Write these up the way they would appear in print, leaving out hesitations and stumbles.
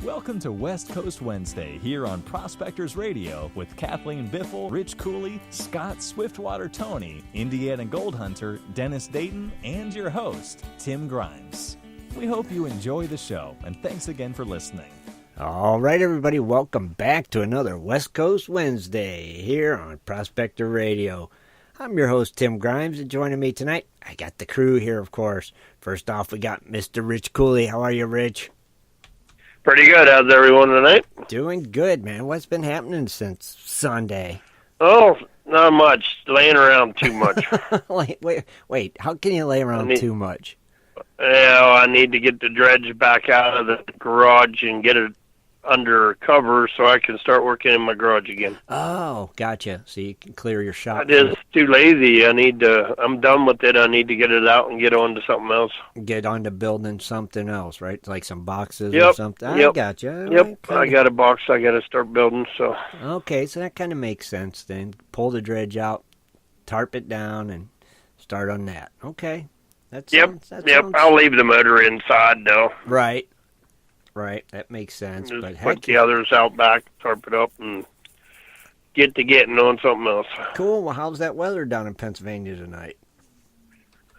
Welcome to West Coast Wednesday here on Prospectors Radio with Kathleen, Biffle Rich Cooley Scott, Swiftwater Toney, Indiana Gold Hunter Dennis Dayton, and your host, Tim Grimes. We hope you enjoy the show, and thanks again for listening. All right, everybody, welcome back to another West Coast Wednesday here on Prospector Radio. I'm your host, Tim Grimes, and joining me tonight, I got the crew here, of course. First off, we got Mr. Rich Cooley. How are you, Rich? Pretty good. How's everyone tonight? Doing good, man. What's been happening since Sunday? Oh, not much. Laying around too much. Wait. How can you lay around too much? I need to get the dredge back out of the garage and get it under cover so I can start working in my garage again. Oh, gotcha. So you can clear your shop. I'm just too lazy. I'm done with it. I need to get it out and get on to something else. Get on to building something else, right? Like some boxes or something. I gotcha. Yep. I got a box I got to start building. So. Okay, so that kind of makes sense then. Pull the dredge out, tarp it down, and start on that. Okay. Sounds... I'll leave the motor inside, though. Right, that makes sense. Just but put the others out back, tarp it up, and getting on something else. Cool. Well, how's that weather down in Pennsylvania tonight?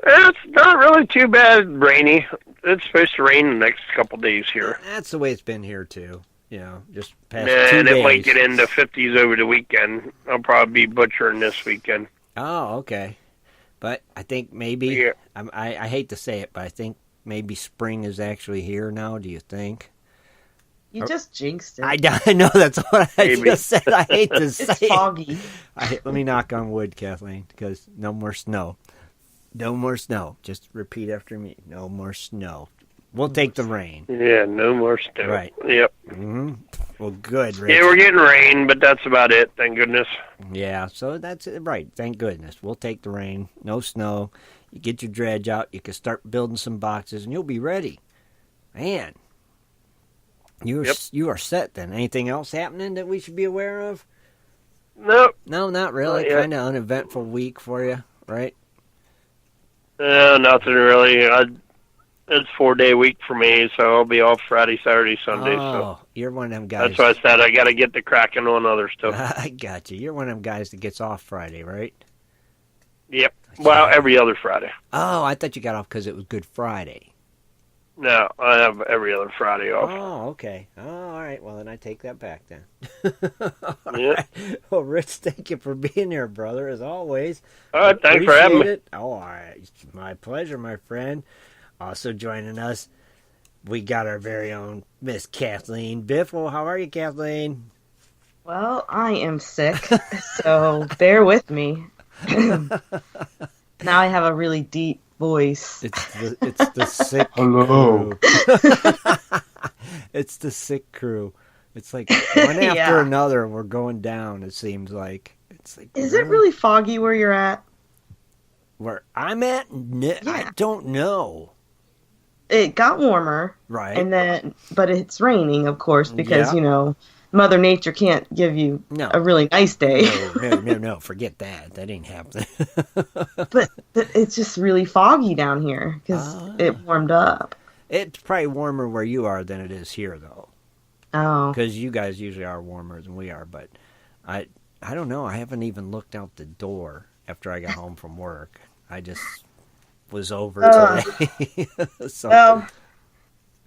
It's not really too bad. Rainy. It's supposed to rain the next couple days here. That's the way it's been here too. Just past 2 and days. It might get into 50s over the weekend. I'll probably be butchering this weekend. Oh, okay. But I think maybe I hate to say it, but I think maybe spring is actually here now. Do you think? You just jinxed it. I know, that's what I just said. I hate to say it's foggy. Let me knock on wood, Kathleen, because no more snow. No more snow. Just repeat after me. No more snow. We'll take the rain. Yeah, no more snow. Right. Yep. Mm-hmm. Well, good, Rich. Yeah, we're getting rain, but that's about it, thank goodness. Yeah, so that's it. Right. Thank goodness. We'll take the rain. No snow. You get your dredge out. You can start building some boxes, and you'll be ready. Man. You are set then. Anything else happening that we should be aware of? Nope. No, not really. Kind of uneventful week for you, right? Nothing really. It's 4-day week for me, so I'll be off Friday, Saturday, Sunday. Oh, you're one of them guys. That's why I said I got to get the cracking on other stuff. I got you. You're one of them guys that gets off Friday, right? Yep. Well, every other Friday. Oh, I thought you got off because it was Good Friday. No, I have every other Friday off. Oh, okay. Oh, all right. Well, then I take that back then. Yeah. Right. Well, Rich, thank you for being here, brother, as always. All right, thanks for having me. Oh, all right. It's my pleasure, my friend. Also joining us, we got our very own Miss Kathleen Biffle. How are you, Kathleen? Well, I am sick, so bear with me. Now I have a really deep voice. It's the sick Hello. crew. It's the sick crew. It's like one after another, we're going down. It seems like Is it really foggy where you're at? Where I'm at? I don't know. It got warmer, right? But it's raining, of course, because Mother Nature can't give you a really nice day. No, forget that. That ain't happening. but it's just really foggy down here because it warmed up. It's probably warmer where you are than it is here, though. Oh. Because you guys usually are warmer than we are, but I don't know. I haven't even looked out the door after I got home from work. I just was over today. Well,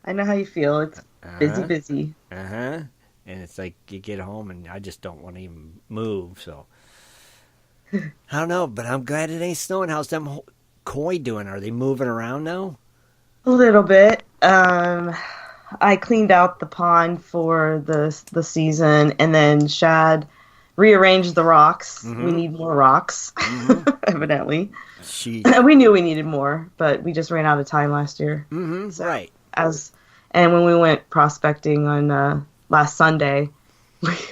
I know how you feel. It's busy. Uh-huh. And it's like you get home and I just don't want to even move, so I don't know, but I'm glad it ain't snowing. How's them koi doing? Are they moving around now? A little bit. I cleaned out the pond for the season, and then Shad rearranged the rocks. Mm-hmm. We need more rocks, evidently. We knew we needed more, but we just ran out of time last year. Mm-hmm. So, right. And when we went prospecting on last Sunday,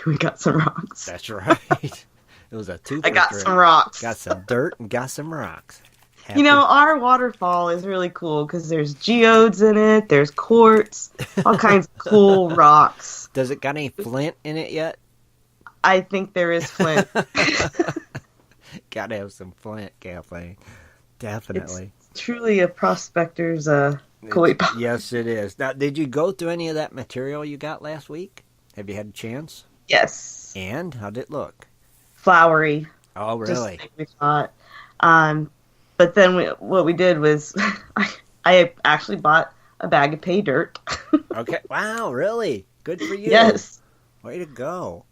we got some rocks. That's right. It was a 2 I got some rocks. Got some dirt and got some rocks. Happy. Our waterfall is really cool because there's geodes in it, there's quartz, all kinds of cool rocks. Does it got any flint in it yet? I think there is flint. Gotta have some flint, Kathleen. Definitely. It's truly a prospector's Koi pond. Yes, it is. Now, did you go through any of that material you got last week? Have you had a chance? Yes. And how'd it look? Flowery. Oh, really? Just like we thought. But then what we did was I actually bought a bag of pay dirt. Okay. Wow, really? Good for you. Yes. Way to go.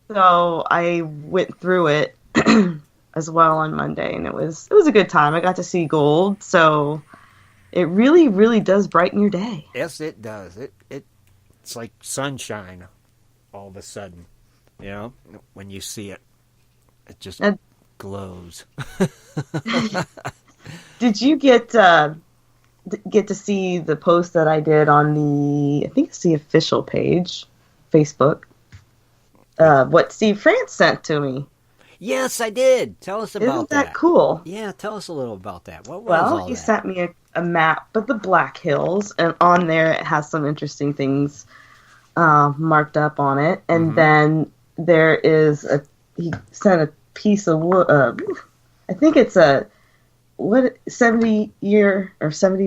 So I went through it as well on Monday, and it was a good time. I got to see gold, so it really, really does brighten your day. Yes, it does. It's like sunshine all of a sudden, you know, when you see it. It just glows. Did you get to see the post that I did on I think it's the official page, Facebook, what Steve France sent to me? Yes, I did. Tell us about that. Isn't that cool? Yeah, tell us a little about that. What was all that? He sent me a map of the Black Hills, and on there it has some interesting things marked up on it. And then there is he sent a piece of wood. I think it's 70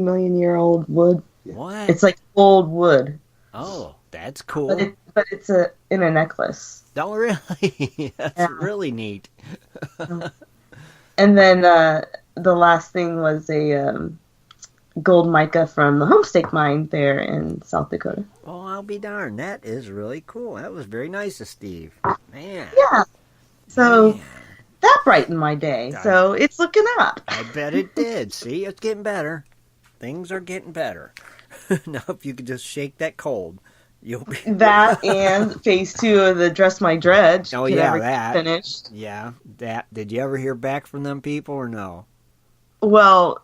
million year old wood. What? It's like old wood. Oh, that's cool. But it's in a necklace. Oh, really? That's really neat. And then the last thing was a gold mica from the Homestake mine there in South Dakota. Oh, I'll be darned. That is really cool. That was very nice of Steve. Man. Yeah. So that brightened my day. So it's looking up. I bet it did. See, it's getting better. Things are getting better. Now, if you could just shake that cold, you'll be... That and phase 2 of the Dress My Dredge. Oh, yeah, that. Finished. Yeah, that. Did you ever hear back from them people or no? Well,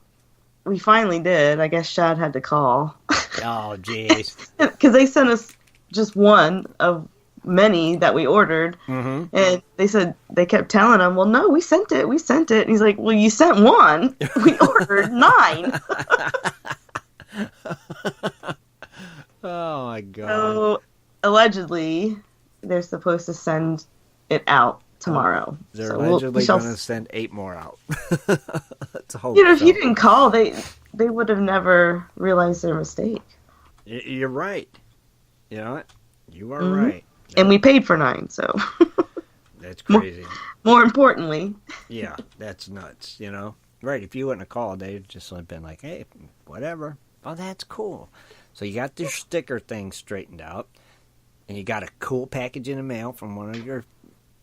we finally did. I guess Shad had to call. Oh, jeez. Because they sent us just one of many that we ordered. Mm-hmm. And they kept telling him, well, no, we sent it. And he's like, well, you sent one. We ordered 9. Oh, my God. So, allegedly, they're supposed to send it out tomorrow. They're so allegedly going to send 8 more out. Let's hope if so. you didn't call, they would have never realized their mistake. You're right. You know what? You are right. And we paid for 9, so... That's crazy. More importantly... Yeah, that's nuts, you know? Right, if you wouldn't have called, they'd just have been like, hey, whatever. Oh, that's cool. So you got this sticker thing straightened out, and you got a cool package in the mail from one of your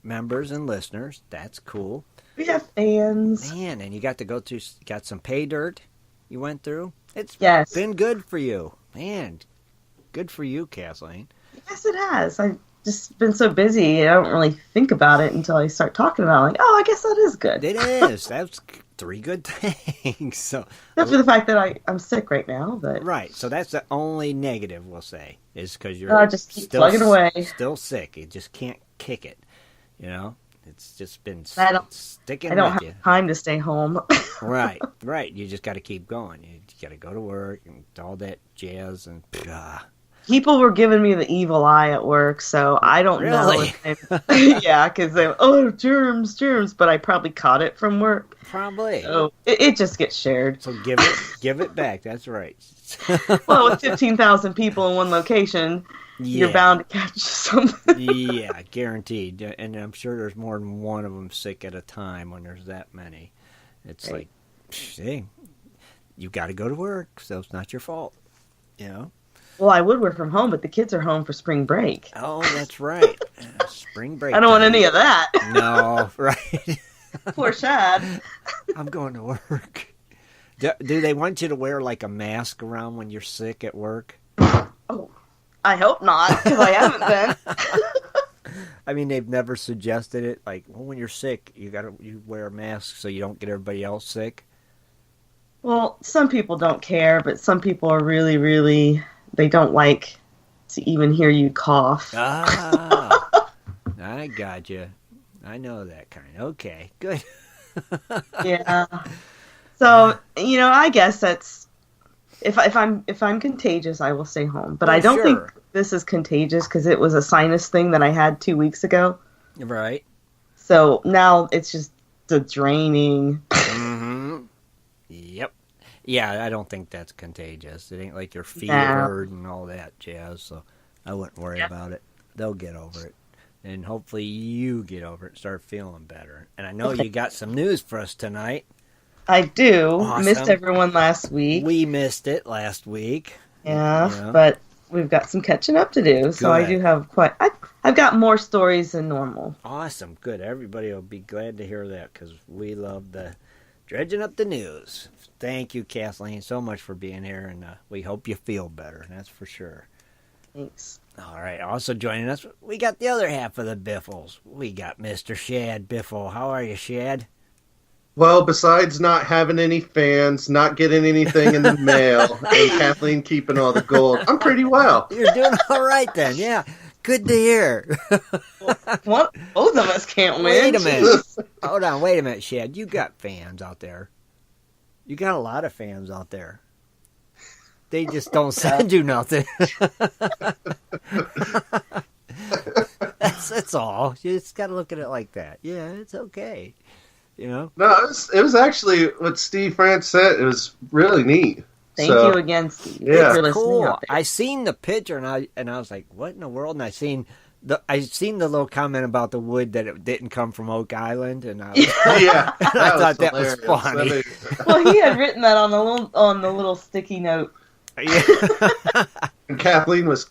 members and listeners. That's cool. We have fans. Man, and you got to go through, got some pay dirt you went through. It's been good for you. Man, good for you, Kathleen. Yes, it has. I've just been so busy, I don't really think about it until I start talking about it. Like, oh, I guess that is good. It is. That's 3 good things. So, except for the fact that I'm sick right now. But right. So that's the only negative we'll say is because you're just keep plugging away. Still sick. You just can't kick it. You know, it's just been sticking. I don't with have you. time to stay home. Right. You just got to keep going. You got to go to work and all that jazz and. People were giving me the evil eye at work, so I don't know. Yeah, because germs, but I probably caught it from work. Probably. So it just gets shared. So give it back. That's right. Well, with 15,000 people in one location, you're bound to catch something. Yeah, guaranteed. And I'm sure there's more than one of them sick at a time when there's that many. It's like, hey, you got to go to work, so it's not your fault. You know. Well, I would work from home, but the kids are home for spring break. Oh, that's right. Spring break. I don't want any of that. No, right. Poor Shad. I'm going to work. Do they want you to wear like a mask around when you're sick at work? Oh, I hope not, because I haven't been. I mean, they've never suggested it. Like, well, when you're sick, you wear a mask so you don't get everybody else sick. Well, some people don't care, but some people are really, really... They don't like to even hear you cough. Ah, I got you. I know that kind. Okay, good. Yeah. So I guess that's if I'm contagious, I will stay home. But I don't think this is contagious because it was a sinus thing that I had 2 weeks ago. Right. So now it's just the draining. Mm-hmm. Yep. Yeah, I don't think that's contagious. It ain't like your fever and all that jazz, so I wouldn't worry about it. They'll get over it. And hopefully you get over it and start feeling better. And I know you got some news for us tonight. I do. Awesome. Missed everyone last week. We missed it last week. Yeah, but we've got some catching up to do. So I do have I've got more stories than normal. Awesome. Good. Everybody will be glad to hear that because we love the dredging up the news. Thank you, Kathleen, so much for being here, and we hope you feel better. That's for sure. Thanks. All right. Also joining us, we got the other half of the Biffles. We got Mr. Shad Biffle. How are you, Shad? Well, besides not having any fans, not getting anything in the mail, and Kathleen keeping all the gold, I'm pretty well. You're doing all right then, yeah. Good to hear. Both of us can't win. Wait a minute. Hold on, wait a minute, Shad. You got fans out there. You got a lot of fans out there. They just don't send you nothing. That's all. You just got to look at it like that. Yeah, it's okay. You know? No, it was actually what Steve France said. It was really neat. Thank you again, Steve. Yeah, it's cool. I seen the picture and I was like, "What in the world?" And I seen the little comment about the wood that it didn't come from Oak Island, and I thought that was funny. Well, he had written that on the little sticky note. Yeah. And Kathleen was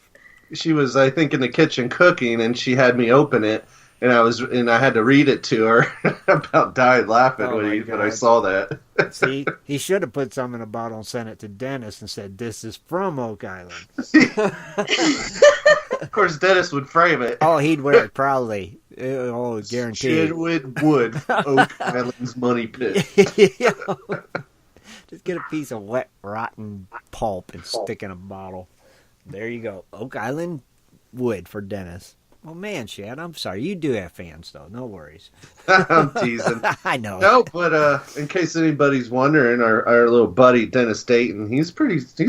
I think in the kitchen cooking, and she had me open it. And I had to read it to her. About died laughing when I saw that. See, he should have put some in a bottle and sent it to Dennis and said, "This is from Oak Island." Of course, Dennis would frame it. Oh, he'd wear it proudly. Oh, guaranteed. Wood, Oak Island's money pit. Just get a piece of wet, rotten pulp and stick in a bottle. There you go. Oak Island wood for Dennis. Well, man, Shad, I'm sorry. You do have fans, though. No worries. I'm teasing. I know. No, but in case anybody's wondering, our little buddy, Dennis Dayton, he's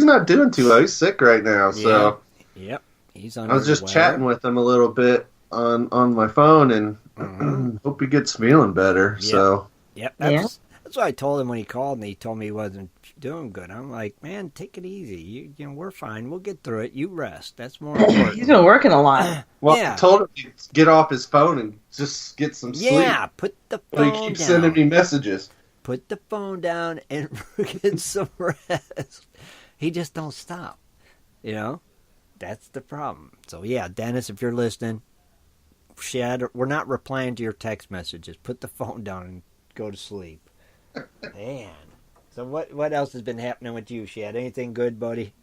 not doing too well. He's sick right now. So Yep. He's I was just chatting with him a little bit on my phone, and hope he gets feeling better. Yep. So That's what I told him when he called me. He told me he wasn't doing good. I'm like, man, take it easy. You know, we're fine. We'll get through it. You rest. That's more important. He's been working a lot. Well, I told him to get off his phone and just get some sleep. Yeah, put the phone down. He keeps sending me messages. Put the phone down and get some rest. He just don't stop. You know? That's the problem. So, yeah, Dennis, if you're listening, Shad, we're not replying to your text messages. Put the phone down and go to sleep. Man. So what else has been happening with you, Shad? Anything good, buddy?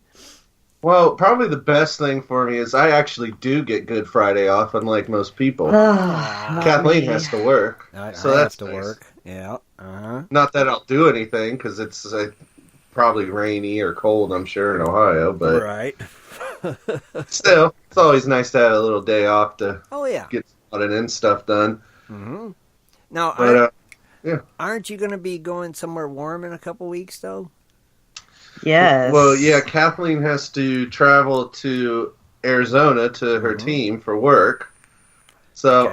Well, probably the best thing for me is I actually do get Good Friday off, unlike most people. Kathleen has to work, so that's to work. Yeah. Not that I'll do anything because it's probably rainy or cold, I'm sure, in Ohio. But right. Still, it's always nice to have a little day off to get spotted and stuff done. Mm-hmm. Now, aren't you going to be going somewhere warm in a couple weeks, though? Yes. Well, yeah, Kathleen has to travel to Arizona to her team for work. So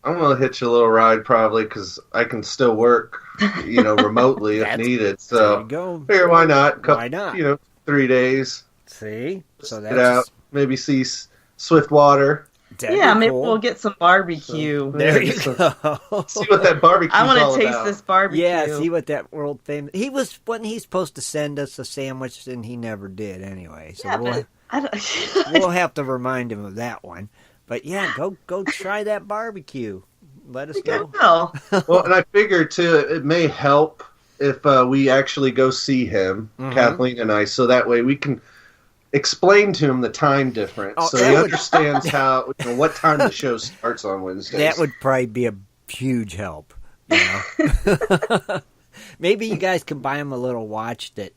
I'm going to hitch a little ride probably because I can still work, remotely if needed. So there you go. Figure why not? Why not? 3 days. See? So that's... Get out, maybe see Swiftwater. Maybe we'll get some barbecue. So, there you go. See what that barbecue. I want to taste this barbecue. Yeah, see what that world famous. Wasn't he supposed to send us a sandwich, and he never did anyway. So we'll have to remind him of that one. But yeah, go try that barbecue. Let us know. Well, and I figured too, it may help if we actually go see him, Kathleen and I, so that way we can explain to him the time difference, so he understands what time the show starts on Wednesdays. That would probably be a huge help. Maybe you guys can buy him a little watch that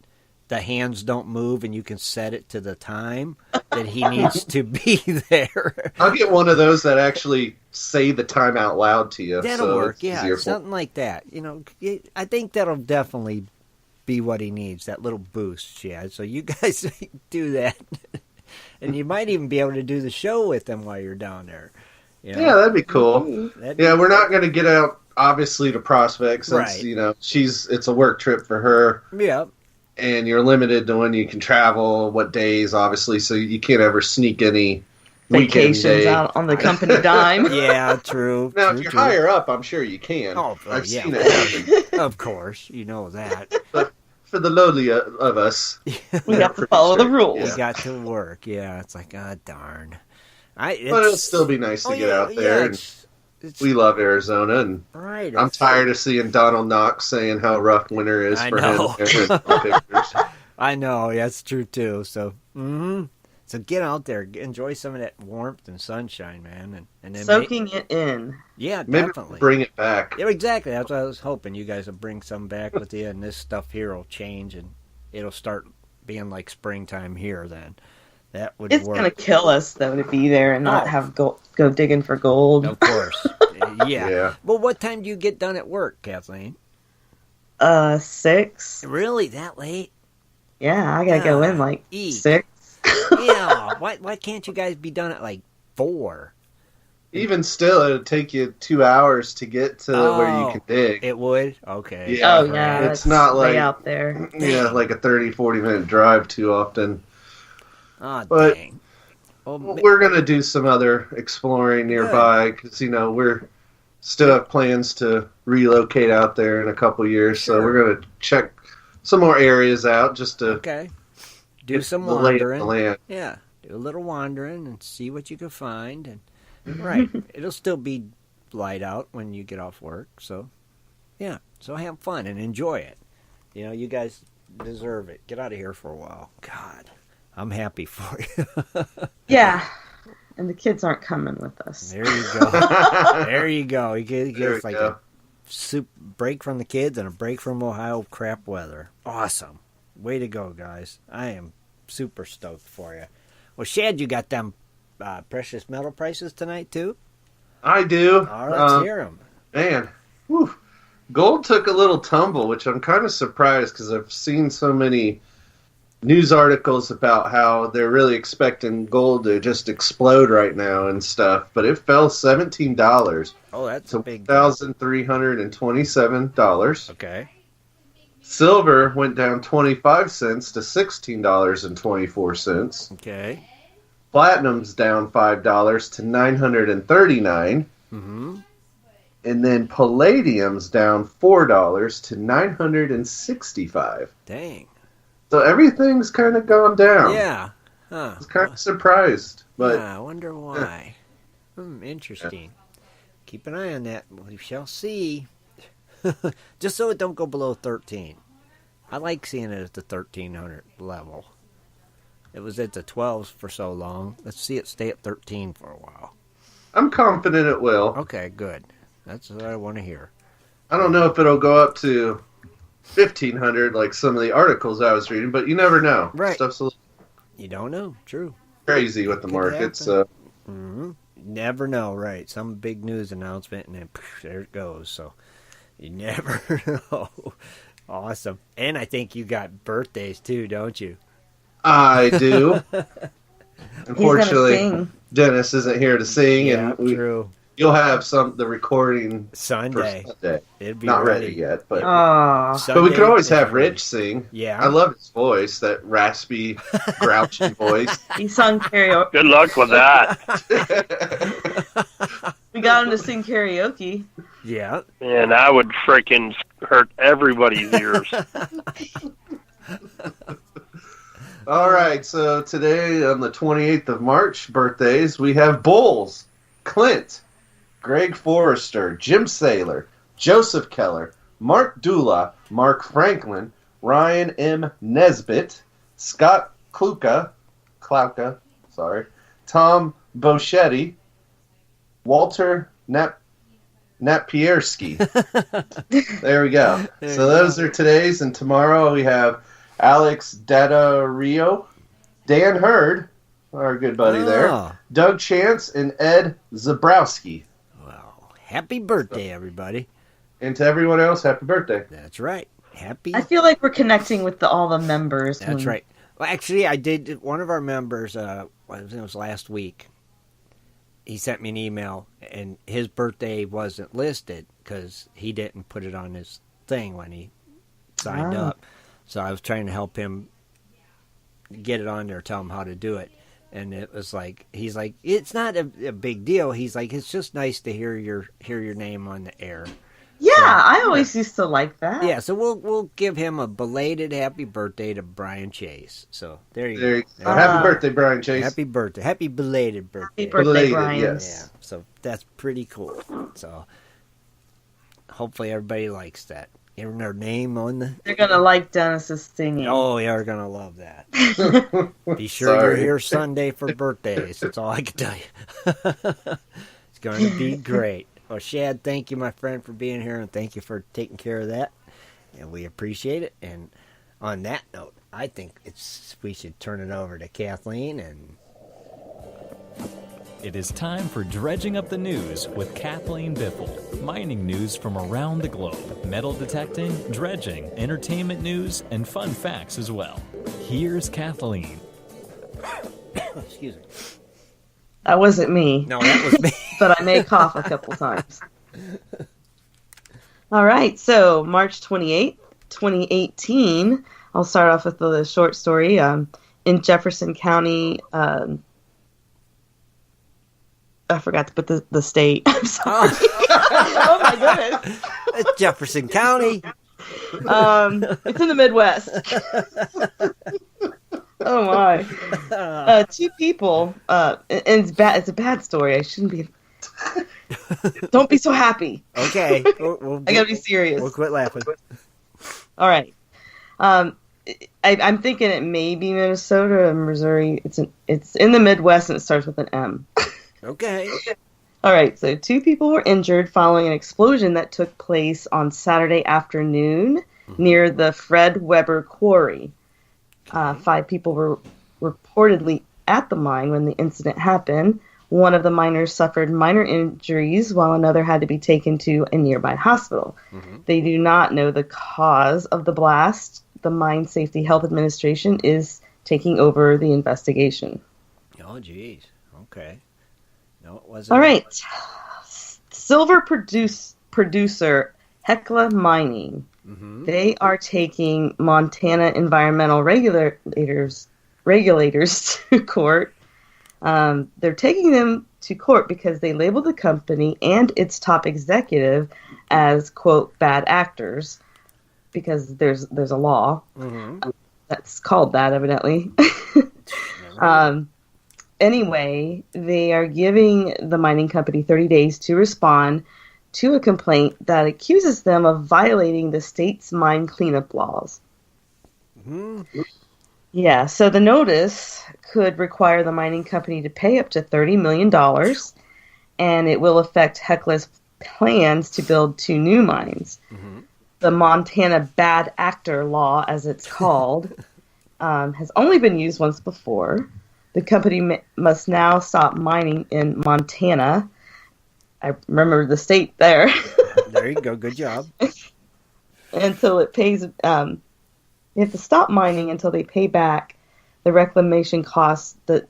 the hands don't move, and you can set it to the time that he needs to be there. I'll get one of those that actually say the time out loud to you. That'll work, something like that. I think that'll definitely be what he needs, that little boost, Shad. So you guys do that. And you might even be able to do the show with him while you're down there. Yeah, that'd be cool. We're not going to get out, obviously, to Prospect since, it's a work trip for her. Yeah. and you're limited to when you can travel, what days, obviously, so you can't ever sneak any Vacations day out on the company dime. Yeah, true. Now, true, if you're true. higher up, I'm sure you can. I've seen it happen. Of course, you know that. But for the lowly of us, We have to follow the rules. We got to work. Yeah, it's like, darn. But it'll still be nice to get out there. We love Arizona, and I'm tired of seeing Donald Knox saying how rough winter is for him. I know, that's true too. So, so get out there, enjoy some of that warmth and sunshine, man, and then soaking it in. Yeah, maybe definitely bring it back. Yeah, exactly. That's what I was hoping. You guys will bring some back with you, and this stuff here will change, and it'll start being like springtime here. Then that would. It's work. Gonna kill us though to be there and not have go digging for gold. Of course. Yeah. Well, what time do you get done at work, Kathleen? 6. Really, that late? Yeah, I gotta go in like 6. Yeah. Why can't you guys be done at like 4? Even still, it would take you 2 hours to get to where you can dig. It would? Okay. Yeah. Oh, yeah. It's not like out there. Yeah, like a 30-40 minute drive too often. Oh, but dang. Well, we're going to do some other exploring nearby because, we're still have plans to relocate out there in a couple years. Sure. So we're going to check some more areas out just to do some wandering. Yeah, do a little wandering and see what you can find. And right, it'll still be light out when you get off work. So, yeah, so have fun and enjoy it. You guys deserve it. Get out of here for a while. God, I'm happy for you. Yeah. And the kids aren't coming with us. There you go. There you go. You get like a break from the kids and a break from Ohio crap weather. Awesome. Way to go, guys. I am super stoked for you. Well, Shad, you got them precious metal prices tonight, too? I do. All right, let's hear them. Man, gold took a little tumble, which I'm kind of surprised because I've seen so many news articles about how they're really expecting gold to just explode right now and stuff, but it fell $17. Oh, that's to a big $1,327. Okay. Silver went down 25 cents to $16.24. Okay. Platinum's down $5 to $939. Mm-hmm. And then palladium's down $4 to $965. Dang. So everything's kind of gone down. Yeah. Huh. I was kind of surprised. But I wonder why. Interesting. Keep an eye on that. We shall see. Just so it don't go below 13. I like seeing it at the 1300 level. It was at the 12s for so long. Let's see it stay at 13 for a while. I'm confident it will. Okay, good. That's what I want to hear. I don't know if it'll go up to 1,500 like some of the articles I was reading, but you never know. Right. Stuff's a little You don't know. True. crazy with the market. So. Mm-hmm. Never know, right? Some big news announcement, and then there it goes. So you never know. Awesome. And I think you got birthdays too, don't you? I do. Unfortunately, sing. Dennis isn't here to sing, and true. You'll have the recording Sunday. For Sunday. It'd be not ready ready yet, but Sunday, we could always have Rich sing. Yeah, I love his voice, that raspy, grouchy voice. He sung karaoke. Good luck with that. We got him to sing karaoke. Yeah, and I would freaking hurt everybody's ears. All right, so today on the 28th of March, birthdays, we have Bulls, Clint, Greg Forrester, Jim Saylor, Joseph Keller, Mark Dula, Mark Franklin, Ryan M. Nesbitt, Scott Klauka, Tom Boschetti, Walter Napierski. There we go. So those are today's, and tomorrow we have Alex Dadario, Dan Hurd, our good buddy there, Doug Chance, and Ed Zabrowski. Well, happy birthday, everybody. And to everyone else, happy birthday. That's right. Happy. I feel like we're connecting with all the members. That's right. Well, actually, I did. One of our members, it was last week, he sent me an email, and his birthday wasn't listed because he didn't put it on his thing when he signed up. So I was trying to help him get it on there, tell him how to do it. And it was like, he's like, it's not a big deal. He's like, it's just nice to hear your name on the air. Yeah, so, I always used to like that. Yeah, so we'll give him a belated happy birthday to Brian Chase. So there you go. Happy birthday, Brian Chase. Happy birthday. Happy belated birthday. Happy birthday, Brian. Yes. Yeah, so that's pretty cool. So hopefully everybody likes that. Giving their name on the... They're going to like Dennis's singing. Oh, yeah, they're going to love that. Be sure you're here Sunday for birthdays. That's all I can tell you. It's going to be great. Well, Shad, thank you, my friend, for being here, and thank you for taking care of that. And we appreciate it. And on that note, I think we should turn it over to Kathleen. And it is time for Dredging Up the News with Kathleen Biffle. Mining news from around the globe, metal detecting, dredging, entertainment news, and fun facts as well. Here's Kathleen. Excuse me. That wasn't me. No, that was me. But I may cough a couple times. All right, so March 28th, 2018. I'll start off with the short story. In Jefferson County, I forgot to put the state. I'm sorry. Oh my goodness. It's Jefferson County. It's in the Midwest. Oh my! Two people, and it's bad. It's a bad story. I shouldn't be. Don't be so happy. Okay, I gotta be serious. We'll quit laughing. All right. I'm thinking it may be Minnesota or Missouri. It's in the Midwest and it starts with an M. Okay. All right. So 2 people were injured following an explosion that took place on Saturday afternoon near the Fred Weber Quarry. 5 people were reportedly at the mine when the incident happened. One of the miners suffered minor injuries while another had to be taken to a nearby hospital. Mm-hmm. They do not know the cause of the blast. The Mine Safety Health Administration is taking over the investigation. Oh, geez. Okay. No, it wasn't. All right. Silver producer Hecla Mining. Mm-hmm. They are taking Montana environmental regulators to court. They're taking them to court because they labeled the company and its top executive as, quote, bad actors, because there's a law that's called that, evidently. Anyway, they are giving the mining company 30 days to respond to a complaint that accuses them of violating the state's mine cleanup laws. Mm-hmm. Yeah, so the notice could require the mining company to pay up to $30 million, and it will affect Hecla's plans to build 2 new mines. Mm-hmm. The Montana Bad Actor Law, as it's called, has only been used once before. The company must now stop mining in Montana. I remember the state there. There you go. Good job. Until it pays... they have to stop mining until they pay back the reclamation costs that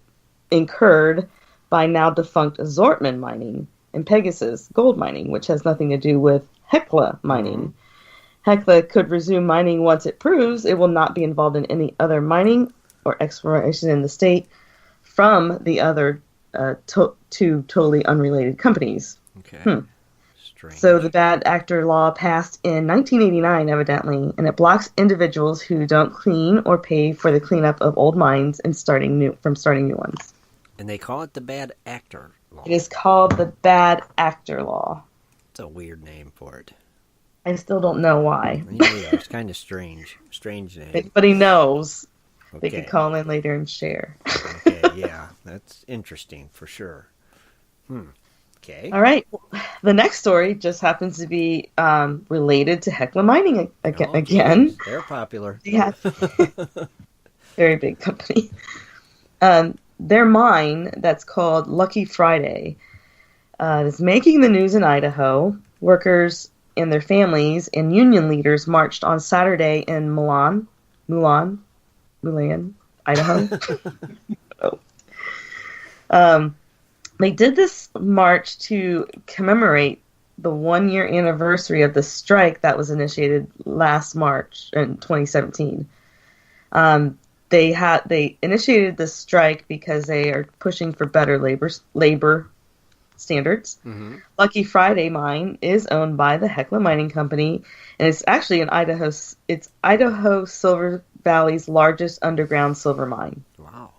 incurred by now defunct Zortman Mining and Pegasus Gold Mining, which has nothing to do with Hecla Mining. Mm-hmm. Hecla could resume mining once it proves it will not be involved in any other mining or exploration in the state from the other 2 totally unrelated companies. Okay. Strange. So the Bad Actor Law passed in 1989, evidently, and it blocks individuals who don't clean or pay for the cleanup of old mines and starting new ones. And they call it the Bad Actor Law. It is called the Bad Actor Law. It's a weird name for it. I still don't know why. Yeah, it's kind of strange. Strange name. Everybody knows. Okay. They could call in later and share. Okay, yeah. That's interesting for sure. Okay. All right. The next story just happens to be related to Hecla Mining again. Geez. They're popular. Yeah. Very big company. Their mine, that's called Lucky Friday, is making the news in Idaho. Workers and their families and union leaders marched on Saturday in Mulan, Idaho. They did this march to commemorate the 1-year anniversary of the strike that was initiated last March in 2017. They initiated the strike because they are pushing for better labor standards. Mm-hmm. Lucky Friday Mine is owned by the Hecla Mining Company, and it's actually in Idaho. It's Idaho Silver Valley's largest underground silver mine. Wow.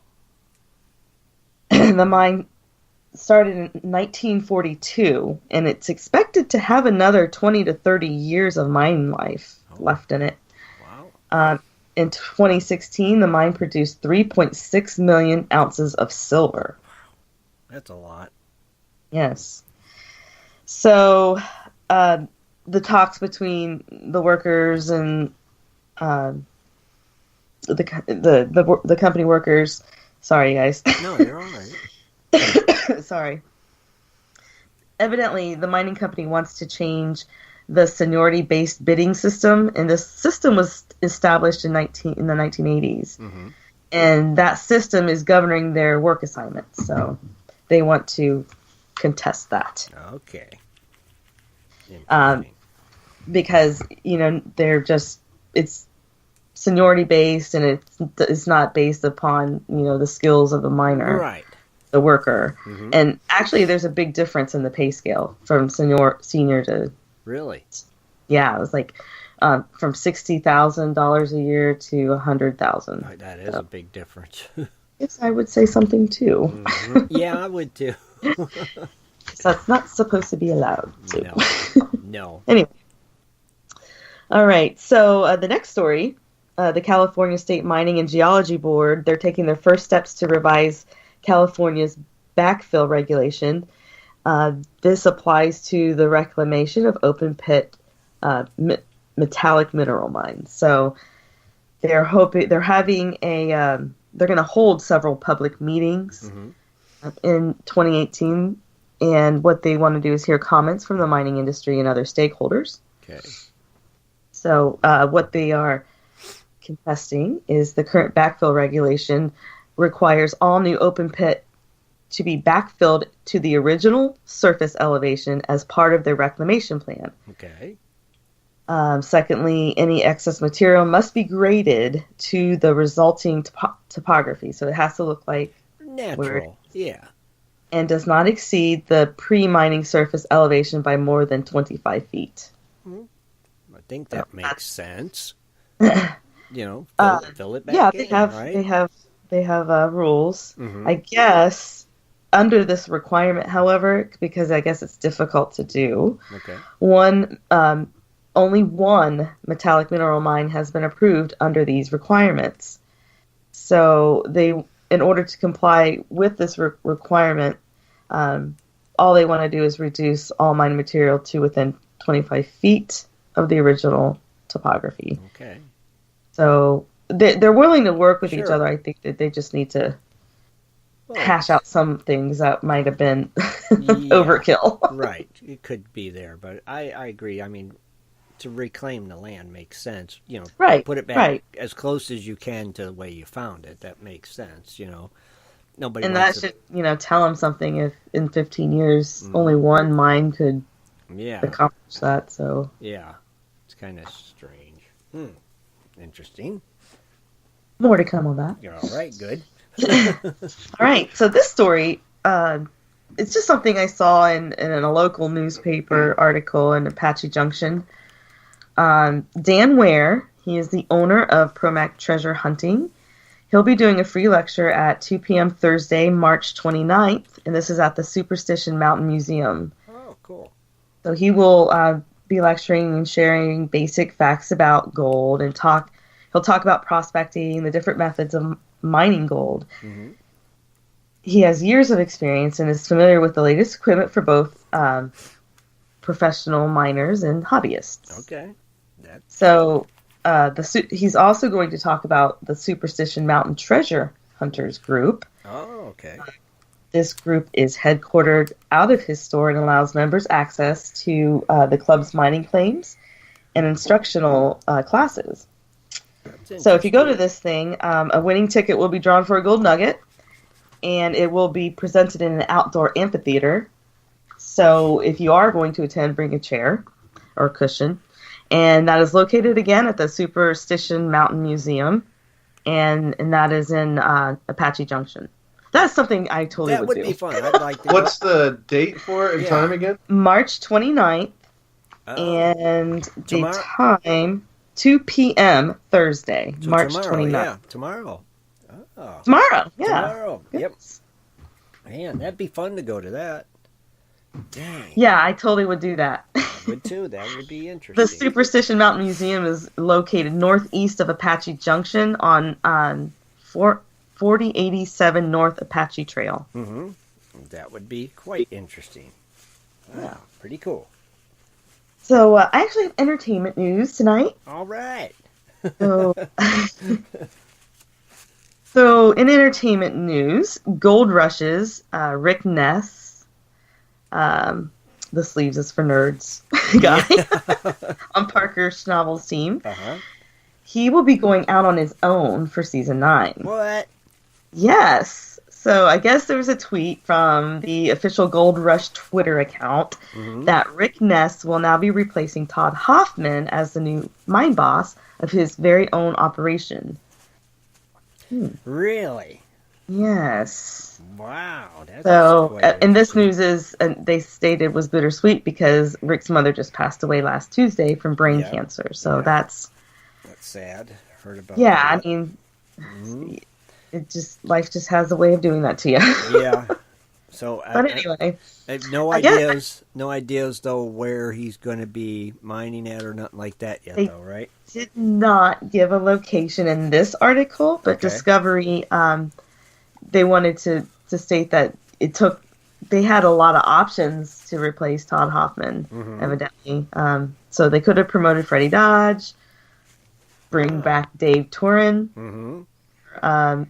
The mine started in 1942, and it's expected to have another 20 to 30 years of mine life left in it. Wow. In 2016, the mine produced 3.6 million ounces of silver. That's a lot. Yes. So, the talks between the workers and the company workers. Sorry, guys. No, you're all right. Sorry. Evidently, the mining company wants to change the seniority-based bidding system, and this system was established in the 1980s. Mm-hmm. And that system is governing their work assignments, so they want to contest that. Okay. Because, it's seniority-based, and it's not based upon, the skills of the miner. Right. The worker. Mm-hmm. And actually, there's a big difference in the pay scale from senior to... Really? Yeah, it was like from $60,000 a year to $100,000. That is a big difference. Yes, I would say something too. Mm-hmm. Yeah, I would too. So that's not supposed to be allowed. To. No. Anyway. All right. So the next story, the California State Mining and Geology Board, they're taking their first steps to revise California's backfill regulation. This applies to the reclamation of open pit metallic mineral mines. So they're going to hold several public meetings in 2018, and what they want to do is hear comments from the mining industry and other stakeholders. Okay. So what they are contesting is the current backfill regulation requires all new open pit to be backfilled to the original surface elevation as part of their reclamation plan. Okay. Secondly, any excess material must be graded to the resulting topography. So it has to look like natural. Yeah. And does not exceed the pre-mining surface elevation by more than 25 feet. I think that makes sense. Fill it back in, right? They have rules. Mm-hmm. I guess under this requirement, however, because I guess it's difficult to do. Okay. Only one metallic mineral mine has been approved under these requirements. So in order to comply with this requirement, all they want to do is reduce all mine material to within 25 feet of the original topography. Okay. So they're willing to work with each other. I think that they just need to hash out some things that might have been overkill. Right. It could be there, but I agree. I mean, to reclaim the land makes sense. Right. Put it back as close as you can to the way you found it. That makes sense, Nobody and that should, tell them something if in 15 years only one mine could accomplish that. So yeah, it's kind of strange. Interesting. More to come on that. All right, good. All right, so this story, it's just something I saw in a local newspaper article in Apache Junction. Dan Ware, he is the owner of Promac Treasure Hunting. He'll be doing a free lecture at 2 p.m. Thursday, March 29th, and this is at the Superstition Mountain Museum. Oh, cool. So he will be lecturing and sharing basic facts about gold, and he'll talk about prospecting, the different methods of mining gold. Mm-hmm. He has years of experience and is familiar with the latest equipment for both professional miners and hobbyists. Okay. So he's also going to talk about the Superstition Mountain Treasure Hunters group. Oh, okay. This group is headquartered out of his store and allows members access to the club's mining claims and instructional classes. So if you go to this thing, a winning ticket will be drawn for a gold nugget, and it will be presented in an outdoor amphitheater. So if you are going to attend, bring a chair or cushion. And that is located again at the Superstition Mountain Museum. And that is in Apache Junction. That's something I totally would do. That would be fun. I'd like to. What's the date for it and time again? March 29th. And the time, 2 p.m. Thursday, so March 29th. Yeah, tomorrow. Oh. Tomorrow, yeah. Tomorrow, yep. Man, that'd be fun to go to that. Dang. Yeah, I totally would do that. I would too. That would be interesting. The Superstition Mountain Museum is located northeast of Apache Junction on 4087 North Apache Trail. Mm-hmm. That would be quite interesting. Wow, yeah. Pretty cool. So I actually have entertainment news tonight. All right. So, so in entertainment news, Gold Rush's Rick Ness, the sleeves is for nerds guy on Parker Schnabel's team, he will be going out on his own for season 9. What? Yes. So I guess there was a tweet from the official Gold Rush Twitter account that Rick Ness will now be replacing Todd Hoffman as the new mine boss of his very own operation. Really? Yes. Wow. That's so, and this news is, they stated, was bittersweet because Rick's mother just passed away last Tuesday from brain cancer. So that's sad. Heard about that. I mean, life just has a way of doing that to you. Yeah. So, but anyway, I have no ideas though where he's going to be mining at or nothing like that yet, though, right? Did not give a location in this article, but Discovery, they wanted to state that they had a lot of options to replace Todd Hoffman, evidently. So they could have promoted Freddie Dodge, bring back Dave Turin,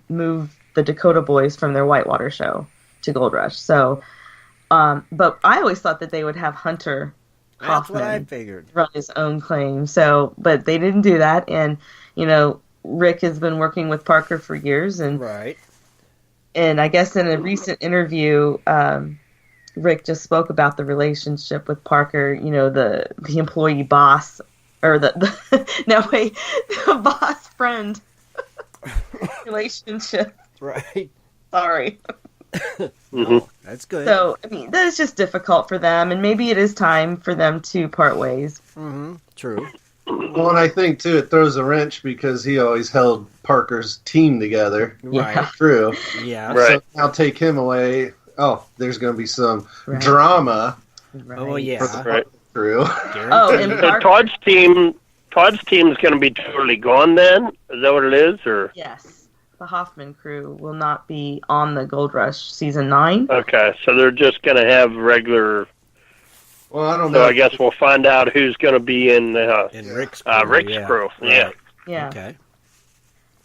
move the Dakota Boys from their Whitewater show to Gold Rush. So, but I always thought that they would have Hunter Hoffman That's what I figured. Run his own claim. So, but they didn't do that. And, Rick has been working with Parker for years. And, and I guess in a recent interview, Rick just spoke about the relationship with Parker, the employee boss, or the boss friend relationship. Right. Sorry. No, that's good. So, I mean, that is just difficult for them, and maybe it is time for them to part ways. True. Well, and I think, too, it throws a wrench because he always held Parker's team together. Right. True. Yeah. So now take him away. Oh, there's going to be some drama. Right. Oh, yeah. True. And so Todd's team is going to be totally gone then? Is that what it is? Or? Yes. The Hoffman crew will not be on the Gold Rush season 9. Okay, so they're just going to have regular. Well, I don't know. So I guess we'll find out who's going to be in Rick's crew. crew. Yeah. Okay.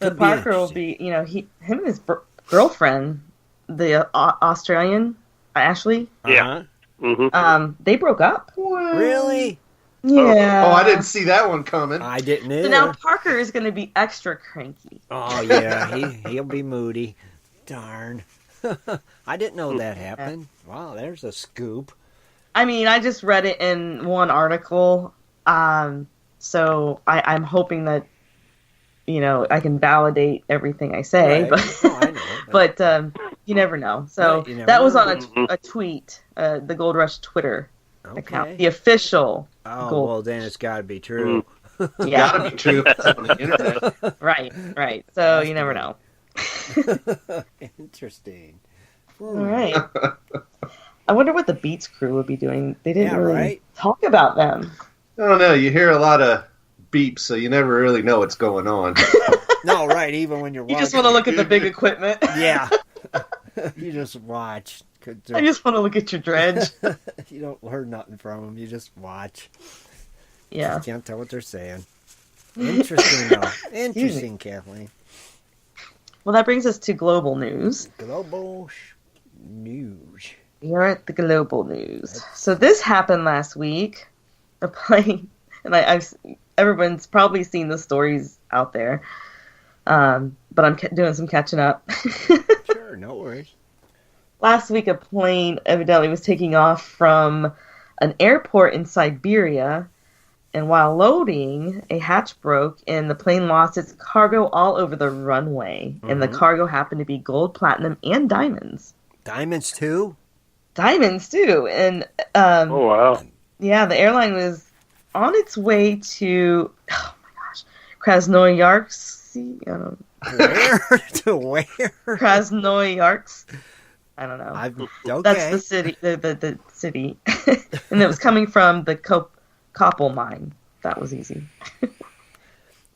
So Parker will be, him and his girlfriend, the Australian Ashley. Yeah. They broke up. Really? Yeah. Oh, I didn't see that one coming. I didn't either. So now Parker is going to be extra cranky. Oh, yeah. He'll be moody. Darn. I didn't know that happened. Wow, there's a scoop. I mean, I just read it in one article. So I'm hoping that, I can validate everything I say. Right. But, I know. but you never know. So that was on a tweet, the Gold Rush Twitter account, the official. Oh, well, then it's got to be true. Yeah. Got to be true. On the internet. Right. So you never know. Interesting. All right. I wonder what the Beats crew would be doing. They didn't really talk about them. I don't know. You hear a lot of beeps, so you never really know what's going on. No, right. Even when you're watching. You just want to look at the big equipment. Yeah. You just watch. I just want to look at your dredge. You don't learn nothing from them. You just watch. Yeah. You can't tell what they're saying. Interesting, though. Interesting, Kathleen. Well, that brings us to global news. Global news. You're at the global news. So this happened last week. A plane, and everyone's probably seen the stories out there. But I'm doing some catching up. Sure, no worries. last week a plane evidently was taking off from an airport in Siberia, and while loading, a hatch broke and the plane lost its cargo all over the runway. Mm-hmm. And the cargo happened to be gold, platinum, and diamonds. Diamonds too? Diamonds too. And oh wow. Yeah, the airline was on its way to Krasnoyarsk. I don't know. Where? To where? Krasnoyarsk. I don't know. Okay. That's the city. The city, and it was coming from the Koppel mine. That was easy.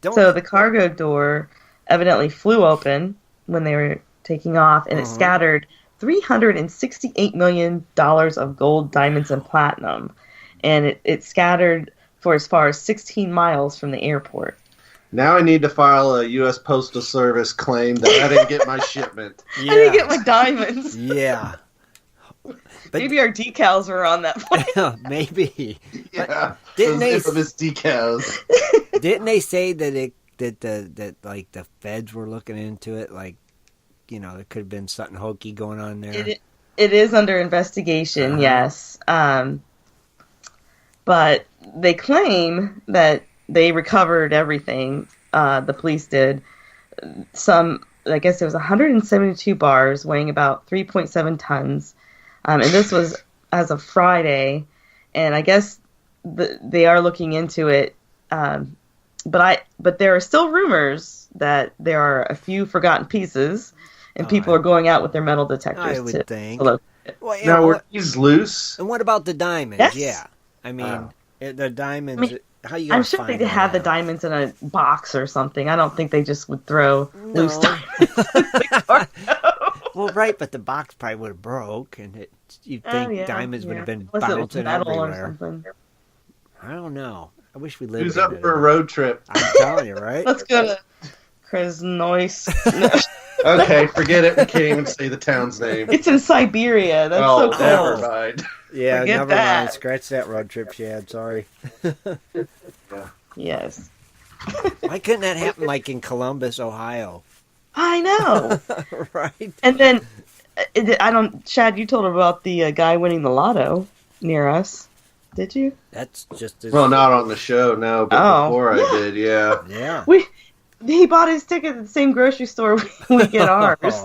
So the cargo door evidently flew open when they were taking off, and it scattered $368 million of gold, diamonds, and platinum, and it scattered for as far as 16 miles from the airport. Now I need to file a U.S. Postal Service claim that I didn't get my shipment. Yeah. I didn't get my diamonds. Yeah. But, maybe our decals were on that plane. Maybe. Yeah. Didn't they? Infamous decals. Didn't they say that that like the feds were looking into it? Like, you know, there could have been something hokey going on there. It is under investigation, yes. But they claim that they recovered everything. The police did. I guess it was 172 bars weighing about 3.7 tons. And this was as of Friday. And I guess they are looking into it. But there are still rumors that there are a few forgotten pieces. And people are going out with their metal detectors. I would think. Well, now, were these loose? And what about the diamonds? Yes. Yeah. I mean, the diamonds... I mean, how you I'm sure they'd have the diamonds in a box or something. I don't think they just would throw loose diamonds in the cargo. Well, right, but the box probably would have broke, and you'd think diamonds would have been bouncing everywhere. I don't know. I wish we lived. Who's up for a road trip? I'm telling you, right? Let's go to Krasnoyarsk. Okay, forget it. We can't even say the town's name. It's in Siberia. That's so cool. Never mind. Yeah, forget never mind. Scratch that road trip, Shad. Sorry. Yes. Why couldn't that happen like in Columbus, Ohio? I know. Right. And then, Shad, you told about the guy winning the lotto near us. Did you? That's just well, not on the show, no, but before I did, yeah. Yeah. He bought his ticket at the same grocery store we get ours.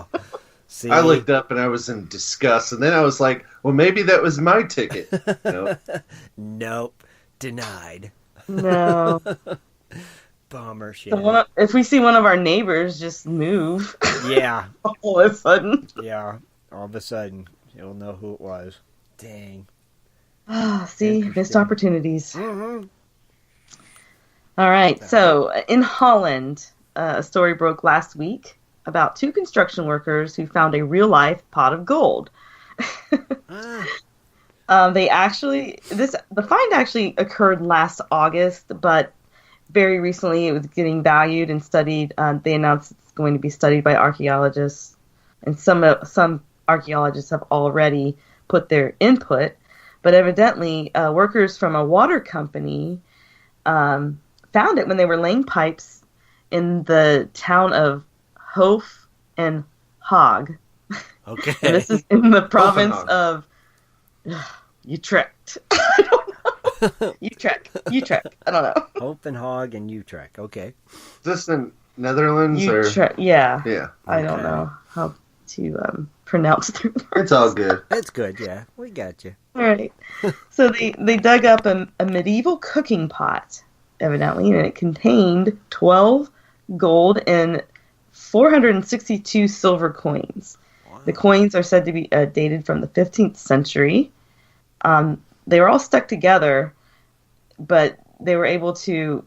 See? I looked up and I was in disgust, and then I was like, well, maybe that was my ticket. Nope. Nope. Denied. No. Bummer shit. So if we see one of our neighbors just move. Yeah. All of a sudden. Yeah. All of a sudden. You'll know who it was. Dang. See? Missed opportunities. Mm-hmm. All right. So, in Holland, a story broke last week about two construction workers who found a real-life pot of gold. The find actually occurred last August, but very recently it was getting valued and studied. They announced it's going to be studied by archaeologists, and some archaeologists have already put their input. But evidently, workers from a water company found it when they were laying pipes in the town of Hof and Haag. Okay. And this is in the province of Utrecht. I don't know. Utrecht. I don't know. Copenhagen and Utrecht. Okay. Is this in Netherlands? Utrecht. Yeah. Yeah. I don't know how to pronounce their words. It's all good. It's good, yeah. We got you. All right. So they dug up a medieval cooking pot, evidently, and it contained 12 gold and 462 silver coins. Wow. The coins are said to be dated from the 15th century. They were all stuck together, but they were able to,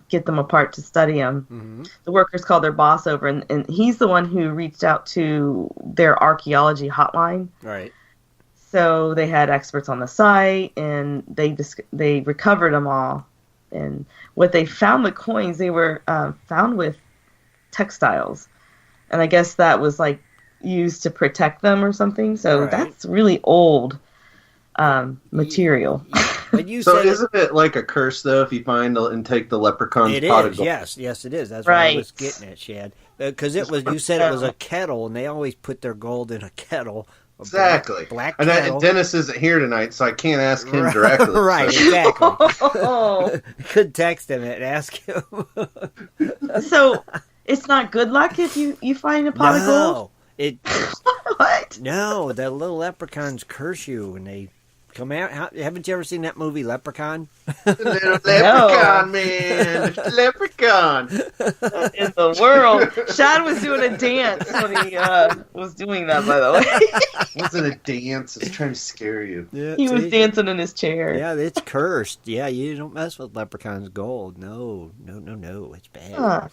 get them apart to study them. Mm-hmm. The workers called their boss over, and he's the one who reached out to their archaeology hotline. Right. So they had experts on the site, and they recovered them all. And what they found, the coins, they were found with textiles. And I guess that was, used to protect them or something. So that's really old material. But so isn't it like a curse, though, if you find and take the leprechaun's pot of gold? Yes, it is. That's what I was getting at, Shad. Because you said it was a kettle, and they always put their gold in a kettle Exactly. Black and cattle. Dennis isn't here tonight, so I can't ask him directly. Right, so. exactly. Oh. Could text him and ask him. So it's not good luck if you find a pot of gold? What? No, the little leprechauns curse you when they come out. Haven't you ever seen that movie Leprechaun? Little leprechaun, man. Leprechaun. In the world. Shad was doing a dance when he was doing that, by the way. It wasn't a dance. It's trying to scare you. Yeah, He was dancing in his chair. Yeah, it's cursed. Yeah, you don't mess with leprechauns' gold. No. It's bad. Huh.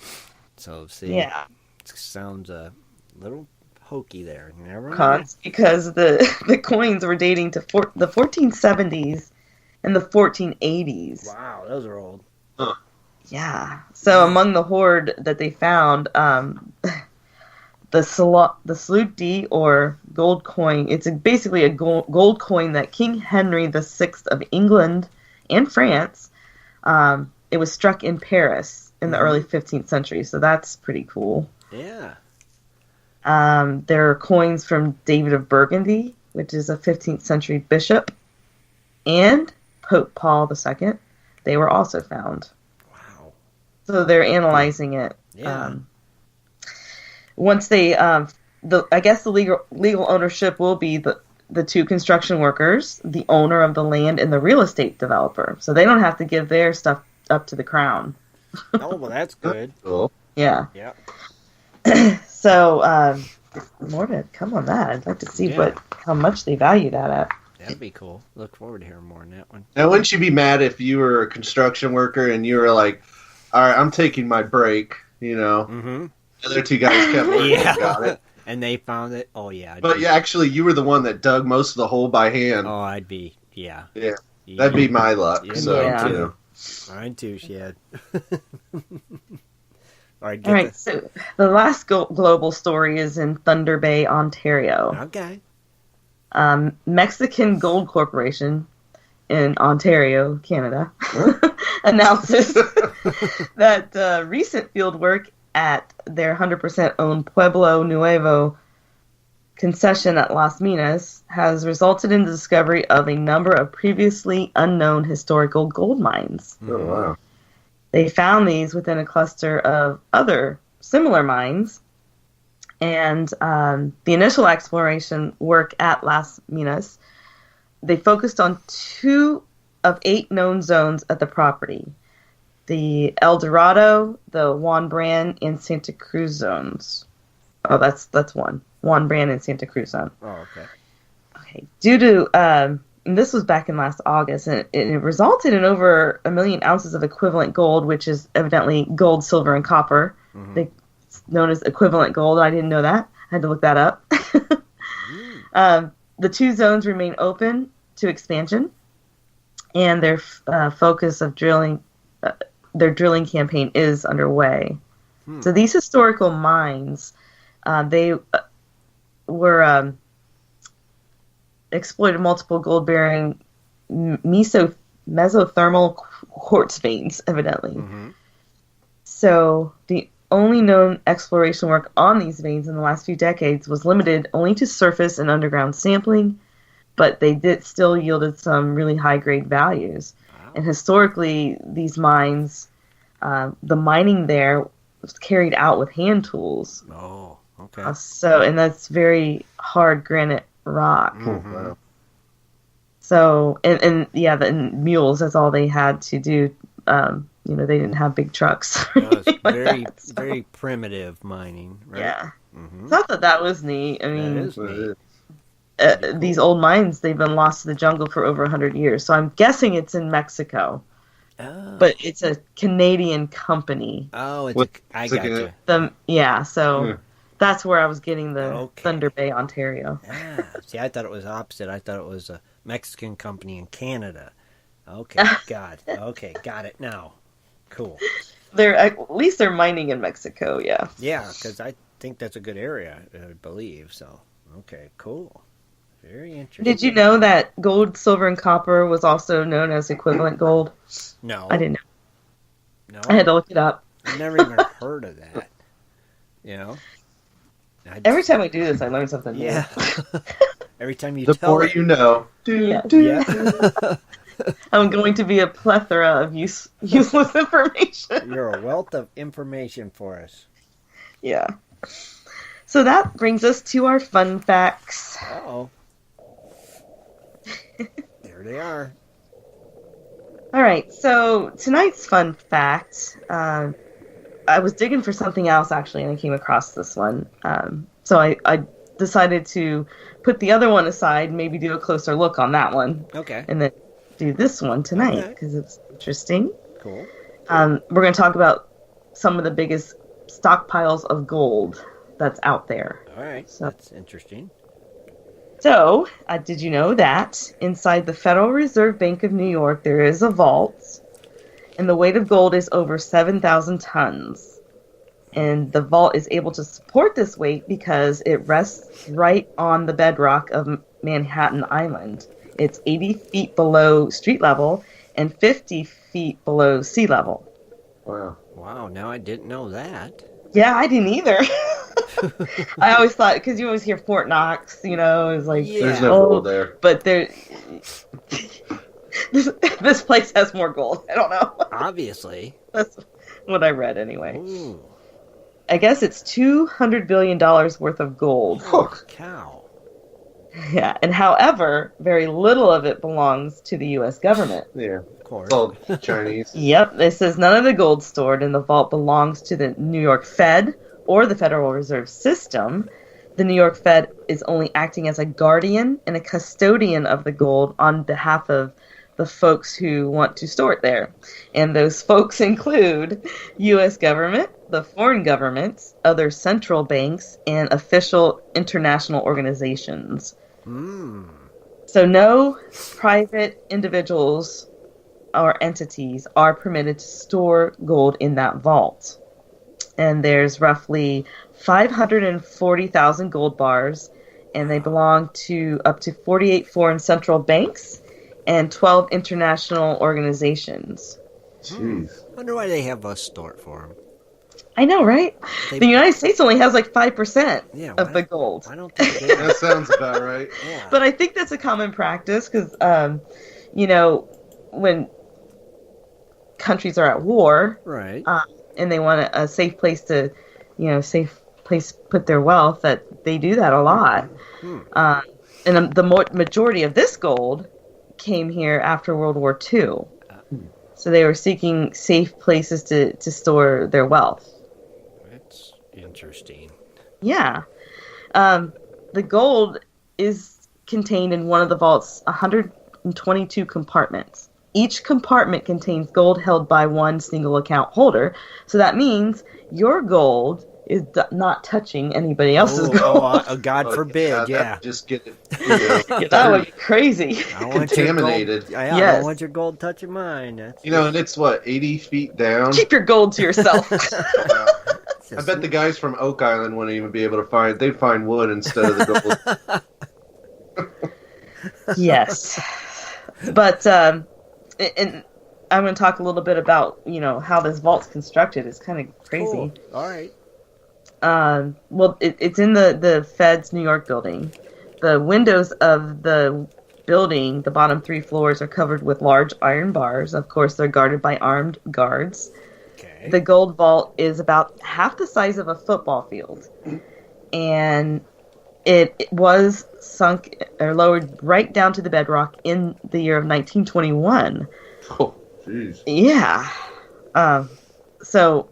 So, see. Yeah. It sounds a little hokey there. Never know. Cons because the coins were dating to the 1470s and the 1480s. Wow, those are old. Yeah. So among the hoard that they found, the Salute or gold coin. It's basically a gold coin that King Henry VI of England and France. It was struck in Paris in the early 15th century, so that's pretty cool. Yeah. There are coins from David of Burgundy, which is a 15th century bishop, and Pope Paul II. They were also found. Wow. So they're analyzing it. Yeah. Once they, I guess the legal ownership will be the two construction workers, the owner of the land, and the real estate developer. So they don't have to give their stuff up to the crown. Oh, well, that's good. Cool. Yeah. Yeah. So, more to come on that. I'd like to see how much they value that at. That'd be cool. Look forward to hearing more on that one. Now, wouldn't you be mad if you were a construction worker and you were like, all right, I'm taking my break, Mm-hmm. The other two guys kept working and got it. And they found it? Oh, yeah. But actually, you were the one that dug most of the hole by hand. Oh, I'd be, yeah. Yeah. That'd be my luck. Yeah, So, Mine too, Shad. All right, so the last global story is in Thunder Bay, Ontario. Okay. Mexican Gold Corporation in Ontario, Canada, announces that recent field work at their 100% owned Pueblo Nuevo concession at Las Minas has resulted in the discovery of a number of previously unknown historical gold mines. Oh, wow. They found these within a cluster of other similar mines, and the initial exploration work at Las Minas, they focused on 2 of 8 known zones at the property. The El Dorado, the Juan Brand, and Santa Cruz zones. Oh, that's one. Juan Brand and Santa Cruz zone. Oh, okay. Okay. Due to, and this was back in last August, and it resulted in over 1 million ounces of equivalent gold, which is evidently gold, silver, and copper. It's known as equivalent gold. I didn't know that. I had to look that up. The 2 zones remain open to expansion, and their focus of drilling, their drilling campaign is underway. So these historical mines, they were exploited multiple gold-bearing mesothermal quartz veins, evidently. So the only known exploration work on these veins in the last few decades was limited only to surface and underground sampling, but they did still yielded some really high-grade values. Wow. And historically, these mines, the mining there was carried out with hand tools. Oh, okay. And that's very hard granite rock. Wow. So, and mules, that's all they had to do. They didn't have big trucks. Very primitive mining, right? Yeah. So I thought that was neat. I mean, that is neat. These old mines, they've been lost to the jungle for over 100 years. So I'm guessing it's in Mexico. Oh. But it's a Canadian company. Oh, I got you. That's where I was getting the Thunder Bay, Ontario. See, I thought it was opposite. I thought it was a Mexican company in Canada. Okay, got it now. Cool. At least they're mining in Mexico, yeah. Yeah, because I think that's a good area, I believe. So, okay, cool. Very interesting. Did you know that gold, silver, and copper was also known as equivalent gold? No. I didn't know. No. I had to look it up. I've never even heard of that. Every time I do this, I learn something new. Yeah. Every time you the tell more it. you know. Yeah. I'm going to be a plethora of useless information. You're a wealth of information for us. Yeah. So that brings us to our fun facts. Uh-oh. There they are. All right, so tonight's fun fact, I was digging for something else, actually, and I came across this one. So I decided to put the other one aside and maybe do a closer look on that one. Okay. And then do this one tonight, because it's interesting. Cool. We're going to talk about some of the biggest stockpiles of gold that's out there. All right, So, that's interesting. So, did you know that inside the Federal Reserve Bank of New York there is a vault, and the weight of gold is over 7,000 tons. And the vault is able to support this weight because it rests right on the bedrock of Manhattan Island. It's 80 feet below street level and 50 feet below sea level. Wow. Wow, now I didn't know that. Yeah, I didn't either. I always thought, because you always hear Fort Knox, is like, There's no gold there. But this place has more gold. I don't know. Obviously. That's what I read anyway. Ooh. I guess it's $200 billion worth of gold. Holy cow. Yeah, and however, very little of it belongs to the U.S. government. Yeah. Of course. It's all Chinese. Yep, it says none of the gold stored in the vault belongs to the New York Fed or the Federal Reserve System. The New York Fed is only acting as a guardian and a custodian of the gold on behalf of the folks who want to store it there. And those folks include U.S. government, the foreign governments, other central banks, and official international organizations. So no private individuals or entities are permitted to store gold in that vault. And there's roughly 540,000 gold bars, and they belong to up to 48 foreign central banks and 12 international organizations. Jeez. Wonder why they have us store it for them. I know, right? The United States only has like 5% of the gold. I don't think they That sounds about right. Yeah. But I think that's a common practice because, when countries are at war, Right. And they want a safe place to, put their wealth, that they do that a lot. And the majority of this gold came here after World War II. So they were seeking safe places to store their wealth. That's interesting. Yeah. The gold is contained in one of the vault's 122 compartments. Each compartment contains gold held by one single account holder. So that means your gold is not touching anybody else's gold. God forbid, yeah. Just get it. That would be crazy. I don't want Contaminated. Your gold, I Yes. don't want your gold touching mine. That's And it's 80 feet down? Keep your gold to yourself. I bet the guys from Oak Island wouldn't even be able to they'd find wood instead of the gold. Yes. But, and I'm going to talk a little bit about, how this vault's constructed. It's kind of crazy. cool. All right. Well, it's in the Fed's New York building. The windows of the building, the bottom 3 floors, are covered with large iron bars. Of course, they're guarded by armed guards. Okay. The gold vault is about half the size of a football field. And it was sunk or lowered right down to the bedrock in the year of 1921. Oh, jeez. Yeah. So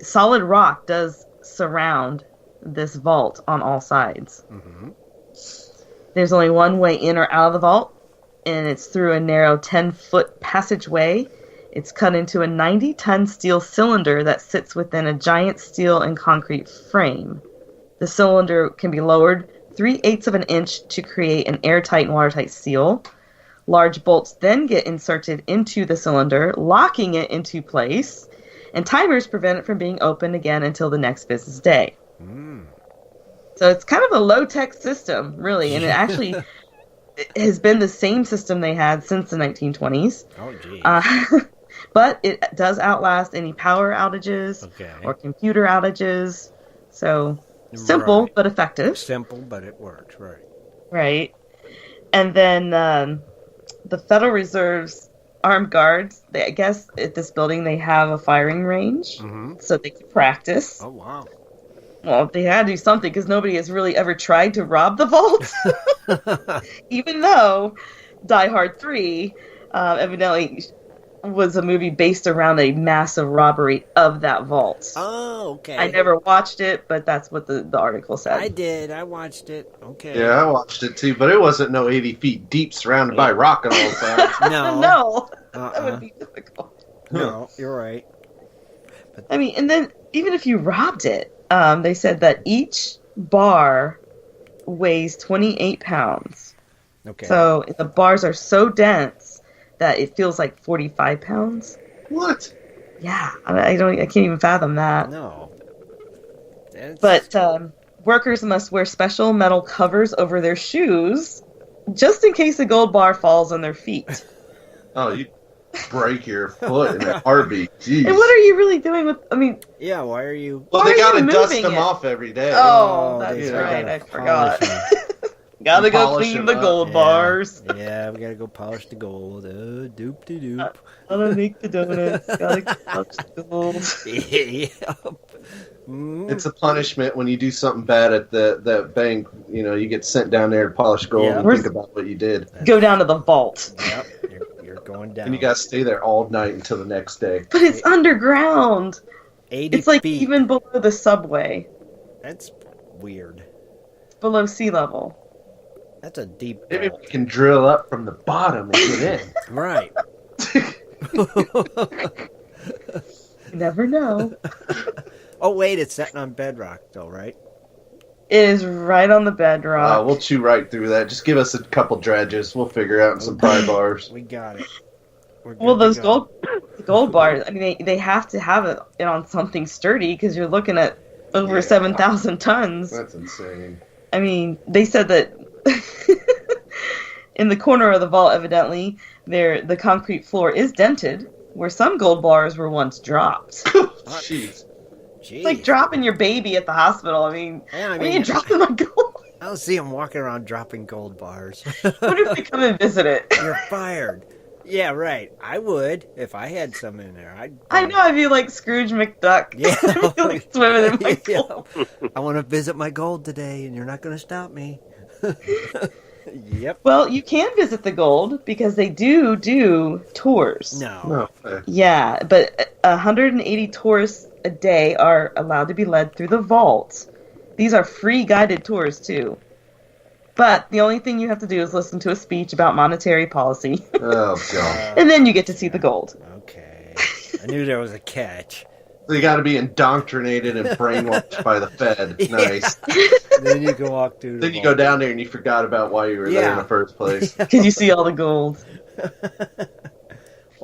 solid rock does surround this vault on all sides. Mm-hmm. There's only one way in or out of the vault, and it's through a narrow 10-foot passageway. It's cut into a 90-ton steel cylinder that sits within a giant steel and concrete frame. The cylinder can be lowered 3/8 of an inch to create an airtight and watertight seal. Large bolts then get inserted into the cylinder, locking it into place, and timers prevent it from being opened again until the next business day. So it's kind of a low-tech system, really, and it actually has been the same system they had since the 1920s. Oh, geez. But it does outlast any power outages or computer outages. So simple Right. but effective. Simple, but it works, right. Right. And then the Federal Reserve's armed guards, I guess at this building they have a firing range so they can practice. Oh, wow. Well, they had to do something because nobody has really ever tried to rob the vault. Even though Die Hard 3 evidently was a movie based around a massive robbery of that vault. Oh, okay. I never watched it, but that's what the article said. I did. I watched it. Okay. Yeah, I watched it too, but it wasn't no 80 feet deep surrounded by rock on all sides. No. No. That would be difficult. No, you're right. But, I mean, and then even if you robbed it, they said that each bar weighs 28 pounds. Okay. So the bars are so dense that it feels like 45 pounds. What? Yeah, I can't even fathom that. No. But workers must wear special metal covers over their shoes, just in case a gold bar falls on their feet. Oh, you break your foot in a heartbeat. Jeez. And what are you really doing with? I mean, yeah. Why are you? Well, they gotta dust them off every day. Oh, that's right. I forgot. Gotta go clean the gold bars. Yeah, we gotta go polish the gold. Doop-de-doop. Gotta make the donuts. Gotta polish the gold. Yep. It's a punishment when you do something bad at the bank. You know, you get sent down there to polish gold and think about what you did. Go down to the vault. Yep, you're going down. And you gotta stay there all night until the next day. But it's underground. 80 It's like feet. even below the subway. That's weird. It's below sea level. That's a deep. Maybe we can drill up from the bottom and get in. Right. You never know. Oh wait, it's sitting on bedrock though, right? It is right on the bedrock. We'll chew right through that. Just give us a couple dredges. We'll figure out some pry bars. We got it. Well, those gold bars, I mean, they have to have it on something sturdy because you're looking at over 7,000 tons. That's insane. I mean, they said that in the corner of the vault, evidently, the concrete floor is dented, where some gold bars were once dropped. Jeez. It's like dropping your baby at the hospital. I mean, you're dropping my gold. I don't see them walking around dropping gold bars. What if they come and visit it? You're fired. Yeah, right. I would if I had some in there. I know. I'd be like Scrooge McDuck. Yeah. I'd be like swimming in my gold. I want to visit my gold today, and you're not going to stop me. Yep. Well, you can visit the gold because they do tours. No. Yeah, but 180 tourists a day are allowed to be led through the vault. These are free guided tours too. But the only thing you have to do is listen to a speech about monetary policy. Oh, God. And then you get to see the gold. Okay. I knew there was a catch. They got to be indoctrinated and brainwashed by the Fed. Nice. Then you can walk through the Then you go down there and you forgot about why you were there in the first place. Because you see all the gold.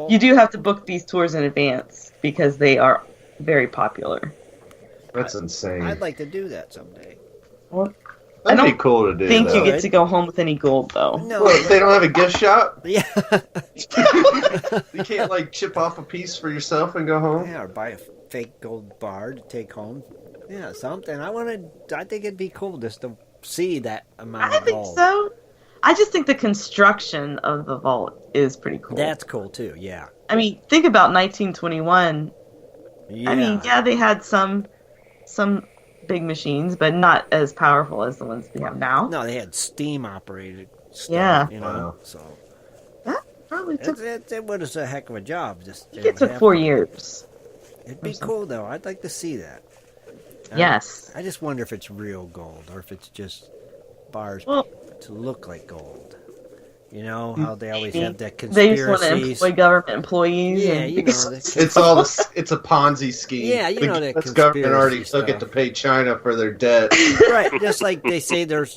You do have to book these tours in advance because they are very popular. That's insane. I'd like to do that someday. Well, That'd be cool to do. I think you get to go home with any gold, though. No, well, they don't have a gift shop? Yeah. You can't, like, chip off a piece for yourself and go home? Yeah, or buy a fake gold bar to take home. Yeah, something. I think it'd be cool just to see that amount of gold. I think so. I just think the construction of the vault is pretty cool. That's cool, too, yeah. I mean, think about 1921. Yeah. I mean, yeah, they had some big machines, but not as powerful as the ones we have now. No, they had steam operated stuff, Yeah. you know. Wow. So That probably took... it was a heck of a job. It took 4 years. It'd be cool, though. I'd like to see that. Yes. I just wonder if it's real gold or if it's just bars to look like gold. You know how they always have that They just want to conspiracies. employ government employees. Yeah, and... you know. It's a Ponzi scheme. Yeah, you know that the government already conspiracy took it stuff. to pay China for their debt. Right, just like they say there's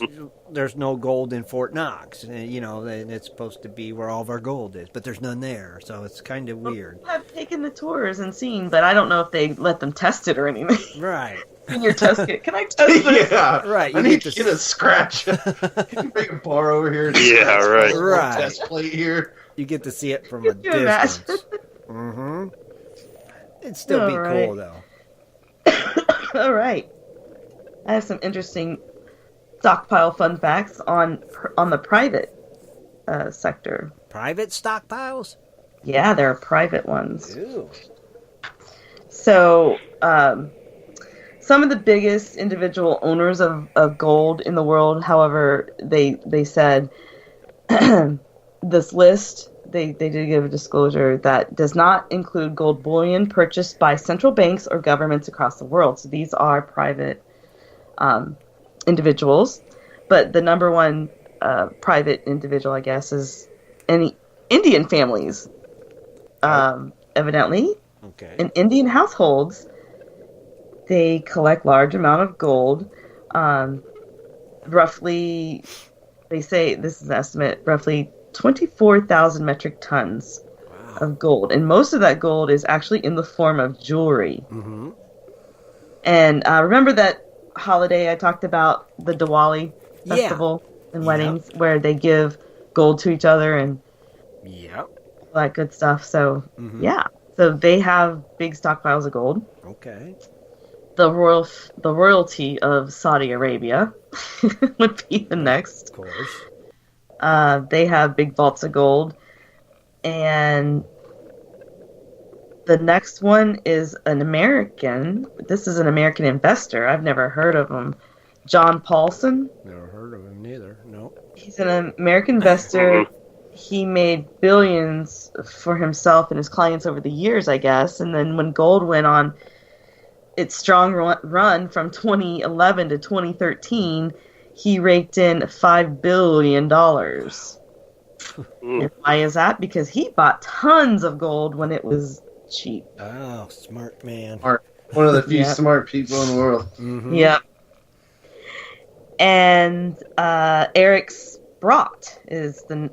no gold in Fort Knox. You know, and it's supposed to be where all of our gold is, but there's none there, so it's kind of weird. I've taken the tours and seen, but I don't know if they let them test it or anything. Right. In your test kit. Can I test this? Yeah, Right, I you need get to to get a scratch. Can you bring a bar over here? And Yeah, scratch right. this Right. Test plate here. You get to see it from a Could you imagine? distance. Mm-hmm. It'd still be All right. cool, though. All right. I have some interesting stockpile fun facts on the private sector. Private stockpiles? Yeah, there are private ones. Ooh. So, some of the biggest individual owners of gold in the world, however, they said this list, they did give a disclosure that does not include gold bullion purchased by central banks or governments across the world. So these are private individuals. But the number one private individual, I guess, is any Indian families. Evidently, okay. In Indian households, they collect large amount of gold. Roughly, they say, this is an estimate, roughly 24,000 metric tons of gold. And most of that gold is actually in the form of jewelry. Mm-hmm. And remember that holiday I talked about, the Diwali festival and weddings, where they give gold to each other and all that good stuff. So, so they have big stockpiles of gold. Okay. The royalty of Saudi Arabia would be the next. Of course. They have big vaults of gold. And the next one is an American. This is an American investor. I've never heard of him. John Paulson. Never heard of him neither. No. He's an American investor. He made billions for himself and his clients over the years, I guess. And then when gold went on its strong run from 2011 to 2013, he raked in $5 billion. And why is that? Because he bought tons of gold when it was cheap. Oh, smart man. One of the few smart people in the world. Mm-hmm. Yep. And Eric Sprott is the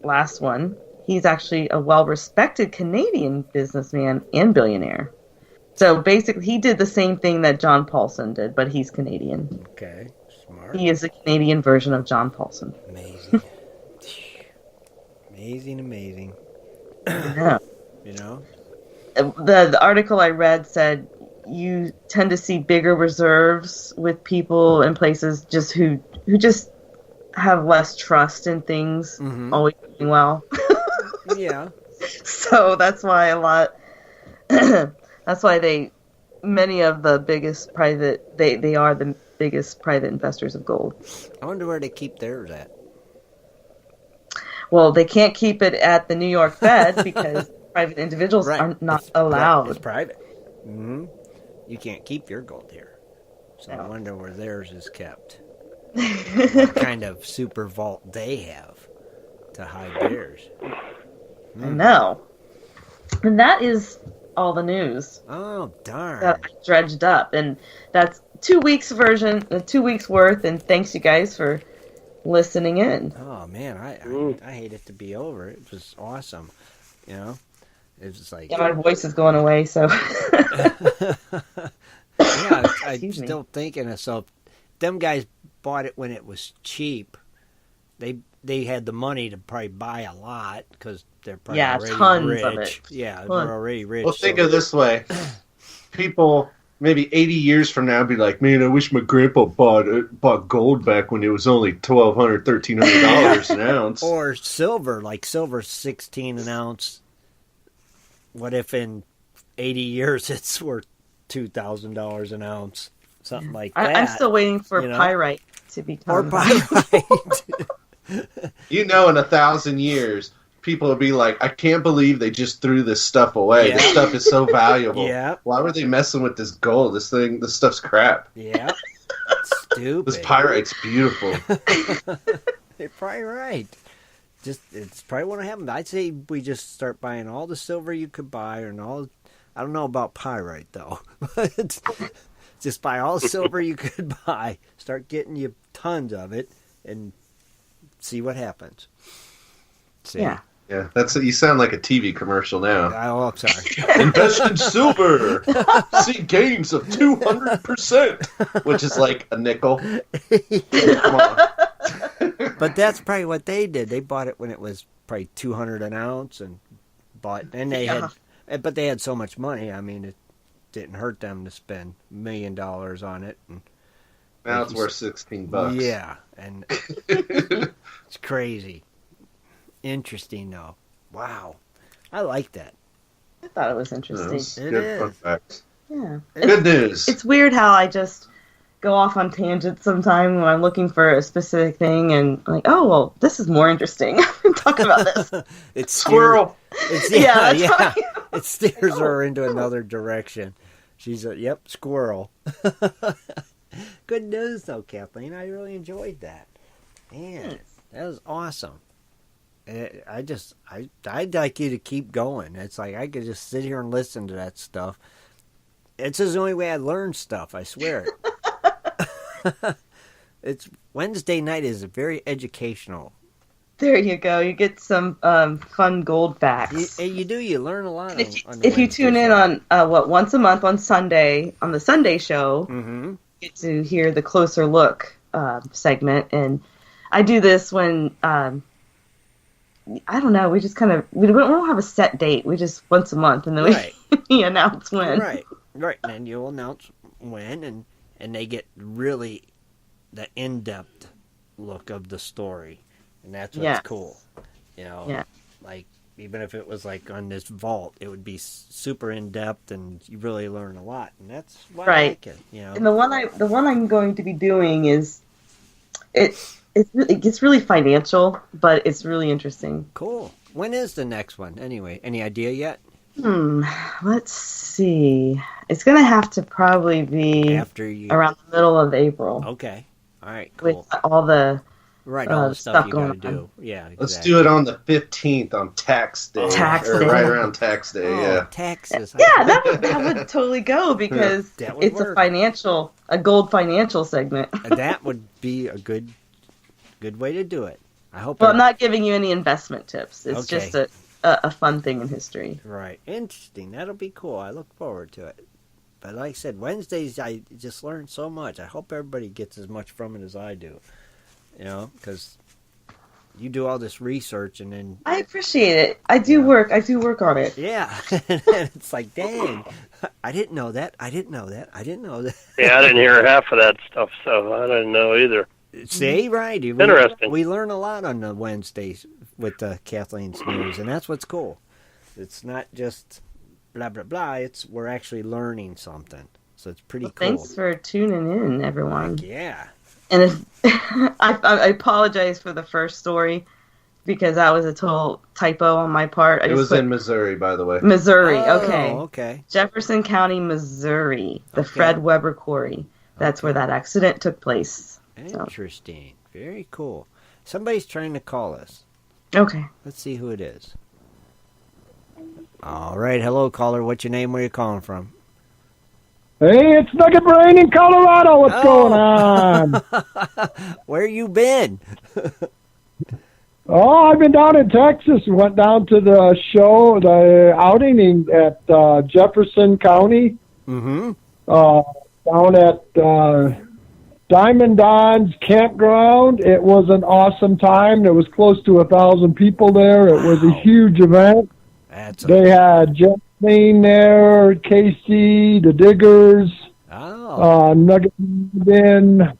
last one. He's actually a well-respected Canadian businessman and billionaire. So basically, he did the same thing that John Paulson did, but he's Canadian. Okay, smart. He is a Canadian version of John Paulson. Amazing. Amazing. Yeah. You know? The article I read said you tend to see bigger reserves with people in places just who just have less trust in things always doing well. Yeah. So that's why many of the biggest private, they are the biggest private investors of gold. I wonder where they keep theirs at. Well, they can't keep it at the New York Fed because private individuals are not allowed. It's private. Mm-hmm. You can't keep your gold here. So I wonder where theirs is kept. What kind of super vault they have to hide theirs. I know. And that is all the news. Oh, darn. That I dredged up. And that's 2 weeks worth. And thanks you guys for listening in. Oh, man. I hate it to be over. It was awesome. You know? It was like... Yeah, my voice is going away, so... Yeah, I'm still thinking of so them guys bought it when it was cheap. They had the money to probably buy a lot because they're probably already tons rich. of it. Yeah, they're already rich. Well, think of it this way: people maybe 80 years from now be like, "Man, I wish my grandpa bought gold back when it was only $1,200, $1,300 an ounce." Or silver, like silver 16 an ounce. What if in 80 years it's worth $2,000 an ounce? Something like that. I'm still waiting for pyrite to be Or pyrite. In 1,000 years, people will be like, I can't believe they just threw this stuff away. Yeah. This stuff is so valuable. Yeah. Why were they messing with this gold? This stuff's crap. Yeah. Stupid. This pyrite's beautiful. You're probably right. It's probably what happened. I'd say we just start buying all the silver you could buy, I don't know about pyrite though. Just buy all the silver you could buy. Start getting you tons of it, and see what happens. See? Yeah. Yeah, you sound like a TV commercial now. Oh, I'm sorry. Invest in silver. See gains of 200%, which is like a nickel. Come on. But that's probably what they did. They bought it when it was probably $200 an ounce, but they had so much money. I mean, it didn't hurt them to spend $1 million on it. And Now it's worth $16. Yeah, and it's crazy. Interesting, though. Wow. I like that. I thought it was interesting. It good is. fun facts. Yeah. Good news. It's weird how I just go off on tangents sometimes when I'm looking for a specific thing and I'm like, oh, well, this is more interesting. Talk about this. It's Squirrel. Yeah. It steers her into another direction. She's squirrel. Good news, though, Kathleen. I really enjoyed that. Man, that was awesome. I'd like you to keep going. It's like I could just sit here and listen to that stuff. It's the only way I learn stuff, I swear. It's Wednesday night is very educational. There you go. You get some fun gold facts. You do. You learn a lot. If you tune in on once a month on Sunday on the Sunday show, you get to hear the closer look segment. And I do this when I don't know. We just kind of we don't have a set date. We just once a month, and then we announce when. Right. And then you'll announce when, and they get really the in-depth look of the story. And that's what's cool. You know, like, even if it was like on this vault, it would be super in-depth and you really learn a lot. And that's why I like it, you know. And the one I'm going to be doing is, it gets really financial, but it's really interesting. Cool. When is the next one? Anyway, any idea yet? Let's see. It's going to have to probably be around the middle of April. Okay. All right, cool. With all the... Right, all the stuff you got to do. Yeah, exactly. Let's do it on the 15th on tax day. Right around tax day, taxes. Yeah, that would totally go because it's a gold financial segment. That would be a good way to do it. I hope. Well, I'm not giving you any investment tips. It's just a fun thing in history. Right. Interesting. That'll be cool. I look forward to it. But like I said, Wednesdays, I just learn so much. I hope everybody gets as much from it as I do. You know, because you do all this research and then... I appreciate it. I do work on it. Yeah. And it's like, dang, I didn't know that. I didn't know that. Yeah, I didn't hear half of that stuff, so I didn't know either. See, right. Interesting. We learn a lot on the Wednesdays with Kathleen's News, and that's what's cool. It's not just blah, blah, blah. We're actually learning something. So it's pretty cool. Thanks for tuning in, everyone. Yeah. And I apologize for the first story because that was a total typo on my part. It was in Missouri, by the way. Missouri, okay. Okay. Jefferson County, Missouri, the Fred Weber Quarry. That's where that accident took place. Interesting. So. Very cool. Somebody's trying to call us. Okay. Let's see who it is. All right. Hello, caller. What's your name? Where are you calling from? Hey, it's Nugget Brain in Colorado. What's going on? Where you been? I've been down in Texas. Went down to the show, the outing at Jefferson County. Mm-hmm. Down at Diamond Don's campground. It was an awesome time. There was close to 1,000 people there. It was a huge event. They had Kathleen there, Casey, the Diggers, Nugget Ben,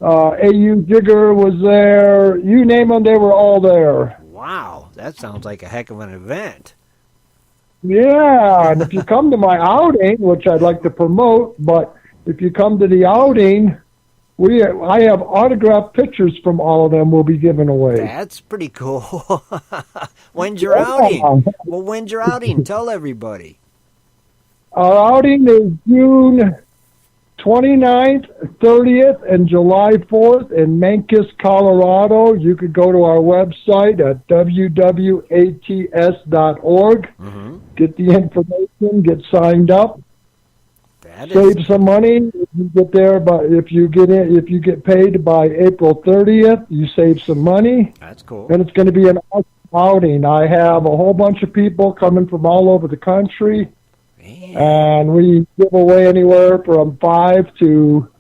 AU Digger was there. You name them, they were all there. Wow, that sounds like a heck of an event. Yeah, and if you come to my outing, which I'd like to promote, but if you come to the outing, I have autographed pictures from all of them we'll be giving away. That's pretty cool. When's your outing? Well, when's your outing? Tell everybody. Our outing is June 29th, 30th, and July 4th in Memphis, Colorado. You could go to our website at www.ats.org. Mm-hmm. Get the information, get signed up. Save some money if you get there, but if you get paid by April 30th, you save some money. That's cool. And it's going to be an awesome outing. I have a whole bunch of people coming from all over the country, and we give away anywhere from 5 to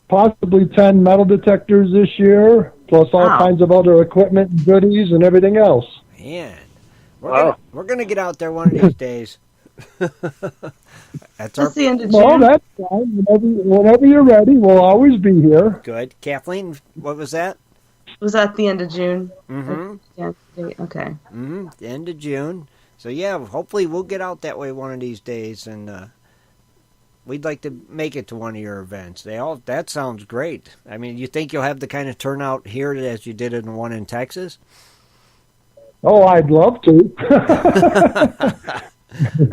possibly 10 metal detectors this year, plus all kinds of other equipment and goodies and everything else. Man, we're gonna get out there one of these days. That's the end of Well, June. that's fine. Whenever you're ready, we'll always be here. Good. Kathleen, what was that? Was that the end of June? Mm-hmm. Yeah. Okay. Mm-hmm. The end of June. So, yeah, hopefully we'll get out that way one of these days, and we'd like to make it to one of your events. That sounds great. I mean, you think you'll have the kind of turnout here as you did in the one in Texas? Oh, I'd love to.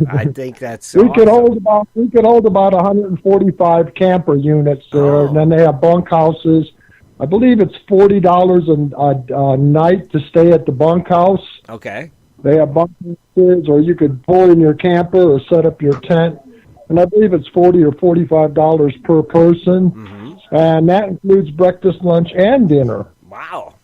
I think that's we could awesome. hold about 145 camper units there, and then they have bunkhouses. I believe it's $40 a night to stay at the bunkhouse. Okay. They have bunkhouses, or you could pull in your camper or set up your tent. And I believe it's $40 or $45 per person, and that includes breakfast, lunch, and dinner. Wow.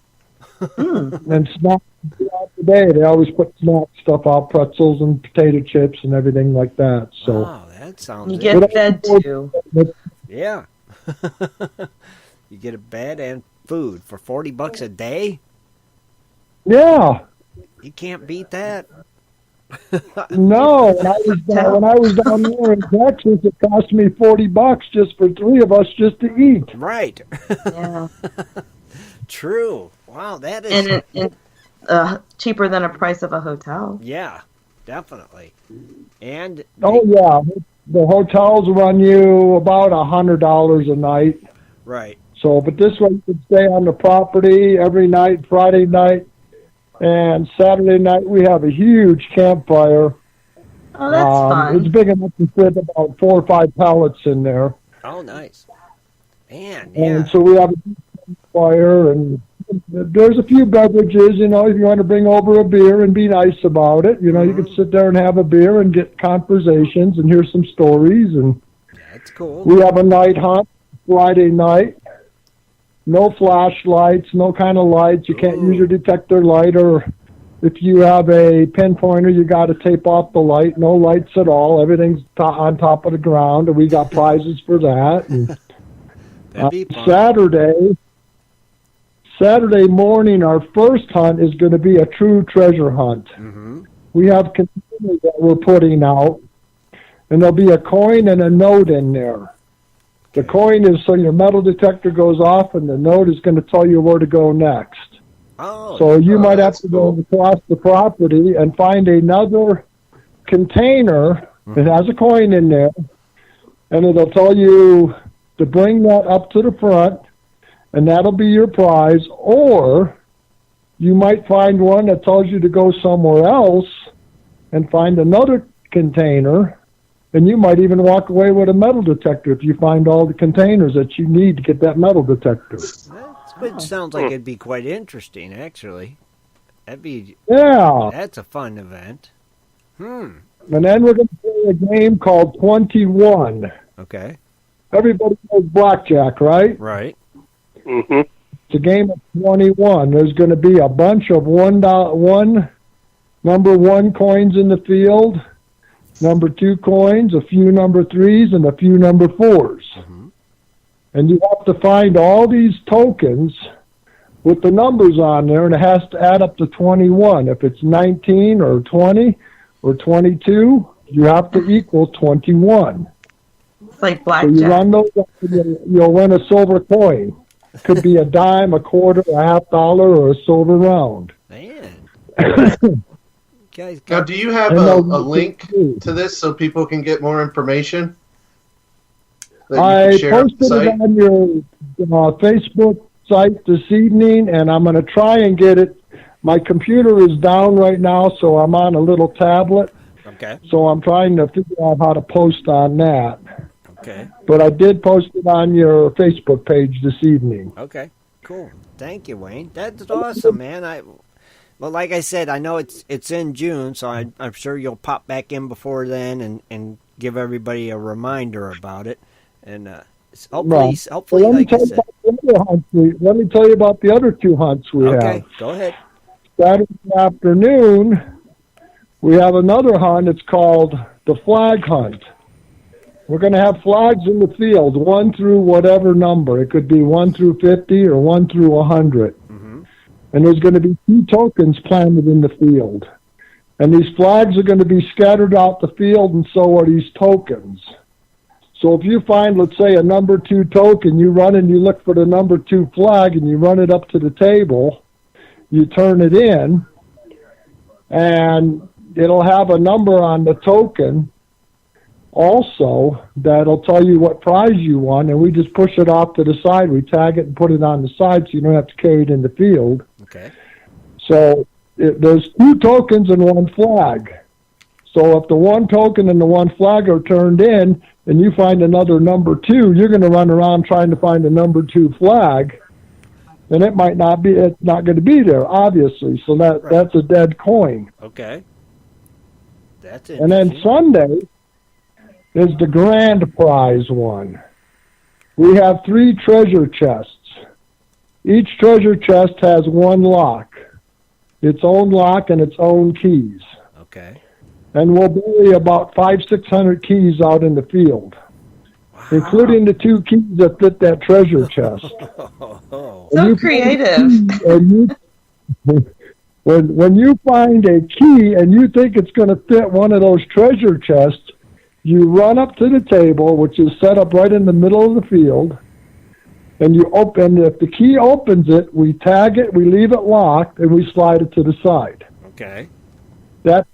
And snacks throughout the day. They always put snack stuff out, pretzels and potato chips and everything like that. So Wow, that sounds You get fed too. Yeah. You get a bed and food for $40 a day? yeah. You can't beat that. No, when I was down there in Texas, it cost me $40 just for three of us just to eat. Right. Yeah. True. Wow, that is... And cheaper than a price of a hotel. Yeah, definitely. And... Oh yeah, the hotels run you about $100 a night. Right. So, but this way you can stay on the property every night, Friday night. And Saturday night, we have a huge campfire. Oh, that's fun. It's big enough to fit about 4 or 5 pallets in there. Oh, nice. Man, yeah. And so we have a huge campfire, and there's a few beverages, you know, if you want to bring over a beer and be nice about it. You know, you can sit there and have a beer and get conversations and hear some stories. And That's cool. we have a night hunt Friday night. No flashlights, no kind of lights. You can't use your detector light, or if you have a pinpointer, you got to tape off the light. No lights at all. Everything's on top of the ground, and we got prizes for that. And, That'd be fun. Saturday morning, our first hunt is going to be a true treasure hunt. Mm-hmm. We have containers that we're putting out, and there'll be a coin and a note in there. The coin is so your metal detector goes off, and the note is going to tell you where to go next. Oh, So you might have to go across the property and find another container that has a coin in there, and it'll tell you to bring that up to the front, and that'll be your prize. Or you might find one that tells you to go somewhere else and find another container, and you might even walk away with a metal detector if you find all the containers that you need to get that metal detector. It sounds like it'd be quite interesting, actually. Yeah. That's a fun event. And then we're going to play a game called 21. Okay. Everybody knows blackjack, right? Right. Mm-hmm. It's a game of 21. There's going to be a bunch of number one coins in the field, number 2 coins, a few number 3s, and a few number 4s. And you have to find all these tokens with the numbers on there, and it has to add up to 21. If it's 19 or 20 or 22, you have to equal 21. It's like So blackjack. you run those up, and you'll win a silver coin. It could be a dime, a quarter, a $50, or a silver round. Man. Now, do you have a link to this so people can get more information? I posted it on your Facebook site this evening, and I'm going to try and get it. My computer is down right now, so I'm on a little tablet. Okay. So I'm trying to figure out how to post on that. Okay. But I did post it on your Facebook page this evening. Okay. Cool. Thank you, Wayne. That's awesome, man. Well, like I said, I know it's in June, so I'm sure you'll pop back in before then and give everybody a reminder about it. And hopefully, Well, like I said. Let me tell you about the other 2 hunts we have. Okay, go ahead. Saturday afternoon, we have another hunt. It's called the flag hunt. We're going to have flags in the field, 1 through whatever number. It could be 1 through 50 or 1 through 100. And there's going to be 2 tokens planted in the field. And these flags are going to be scattered out the field, and so are these tokens. So if you find, let's say, a number 2 token, you run and you look for the number 2 flag, and you run it up to the table, you turn it in, and it'll have a number on the token also that'll tell you what prize you won, and we just push it off to the side. We tag it and put it on the side so you don't have to carry it in the field. Okay. So there's 2 tokens and 1 flag. So if the 1 token and the 1 flag are turned in and you find another number 2, you're going to run around trying to find a number 2 flag, and it's not going to be there, obviously. So that's a dead coin. Okay. That's it. And then Sunday is the grand prize one. We have 3 treasure chests. Each treasure chest has 1 lock, its own lock and its own keys. Okay. And we'll bury about 500-600 keys out in the field, including the 2 keys that fit that treasure chest. So creative. When you find a key and you think it's going to fit one of those treasure chests, you run up to the table, which is set up right in the middle of the field, and you open. If the key opens it, we tag it, we leave it locked, and we slide it to the side. Okay. That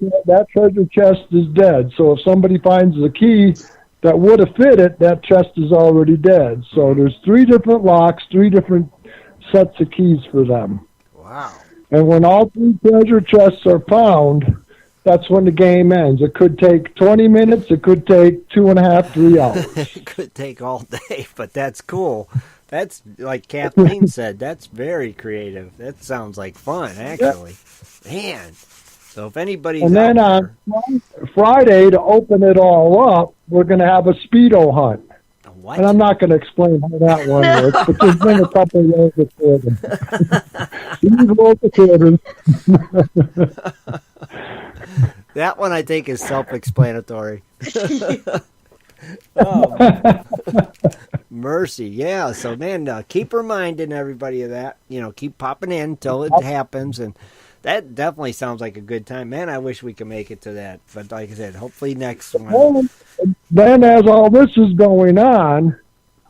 treasure chest is dead. So if somebody finds the key that would have fit it, that chest is already dead. So there's 3 different locks, 3 different sets of keys for them. Wow. And when all 3 treasure chests are found, that's when the game ends. It could take 20 minutes. It could take 2.5, 3 hours. It could take all day, but that's cool. That's, like Kathleen said, that's very creative. That sounds like fun, actually. Yeah. Man. So if anybody's and then on Friday, to open it all up, we're going to have a Speedo hunt. What? And I'm not going to explain how that one works, but there's been a couple of years before them. That one I think is self-explanatory. Mercy, yeah. So, man, keep reminding everybody of that. Keep popping in until it happens, and that definitely sounds like a good time. Man, I wish we could make it to that. But like I said, hopefully next one. Well, then as all this is going on,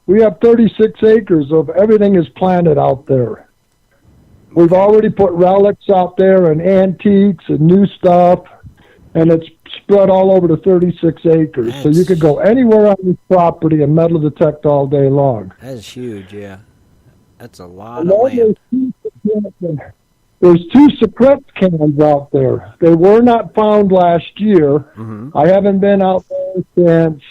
we have 36 acres of everything is planted out there. We've already put relics out there and antiques and new stuff, and it's spread all over the 36 acres. So you could go anywhere on this property and metal detect all day long. That's huge, yeah. That's a lot of land. There's 2 secret cans out there. They were not found last year. Mm-hmm. I haven't been out there since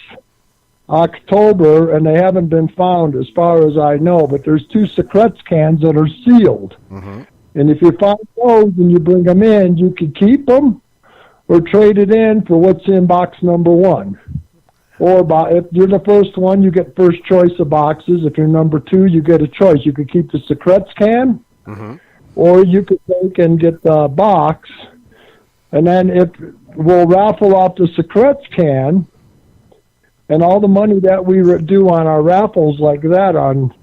October, and they haven't been found as far as I know. But there's 2 secret cans that are sealed. Mm-hmm. And if you find those and you bring them in, you can keep them or trade it in for what's in box number 1. Or if you're the first one, you get first choice of boxes. If you're number 2, you get a choice. You could keep the secrets can. Mm-hmm. Or you could take and get the box, and then we'll raffle off the secrets can, and all the money that we do on our raffles like that, on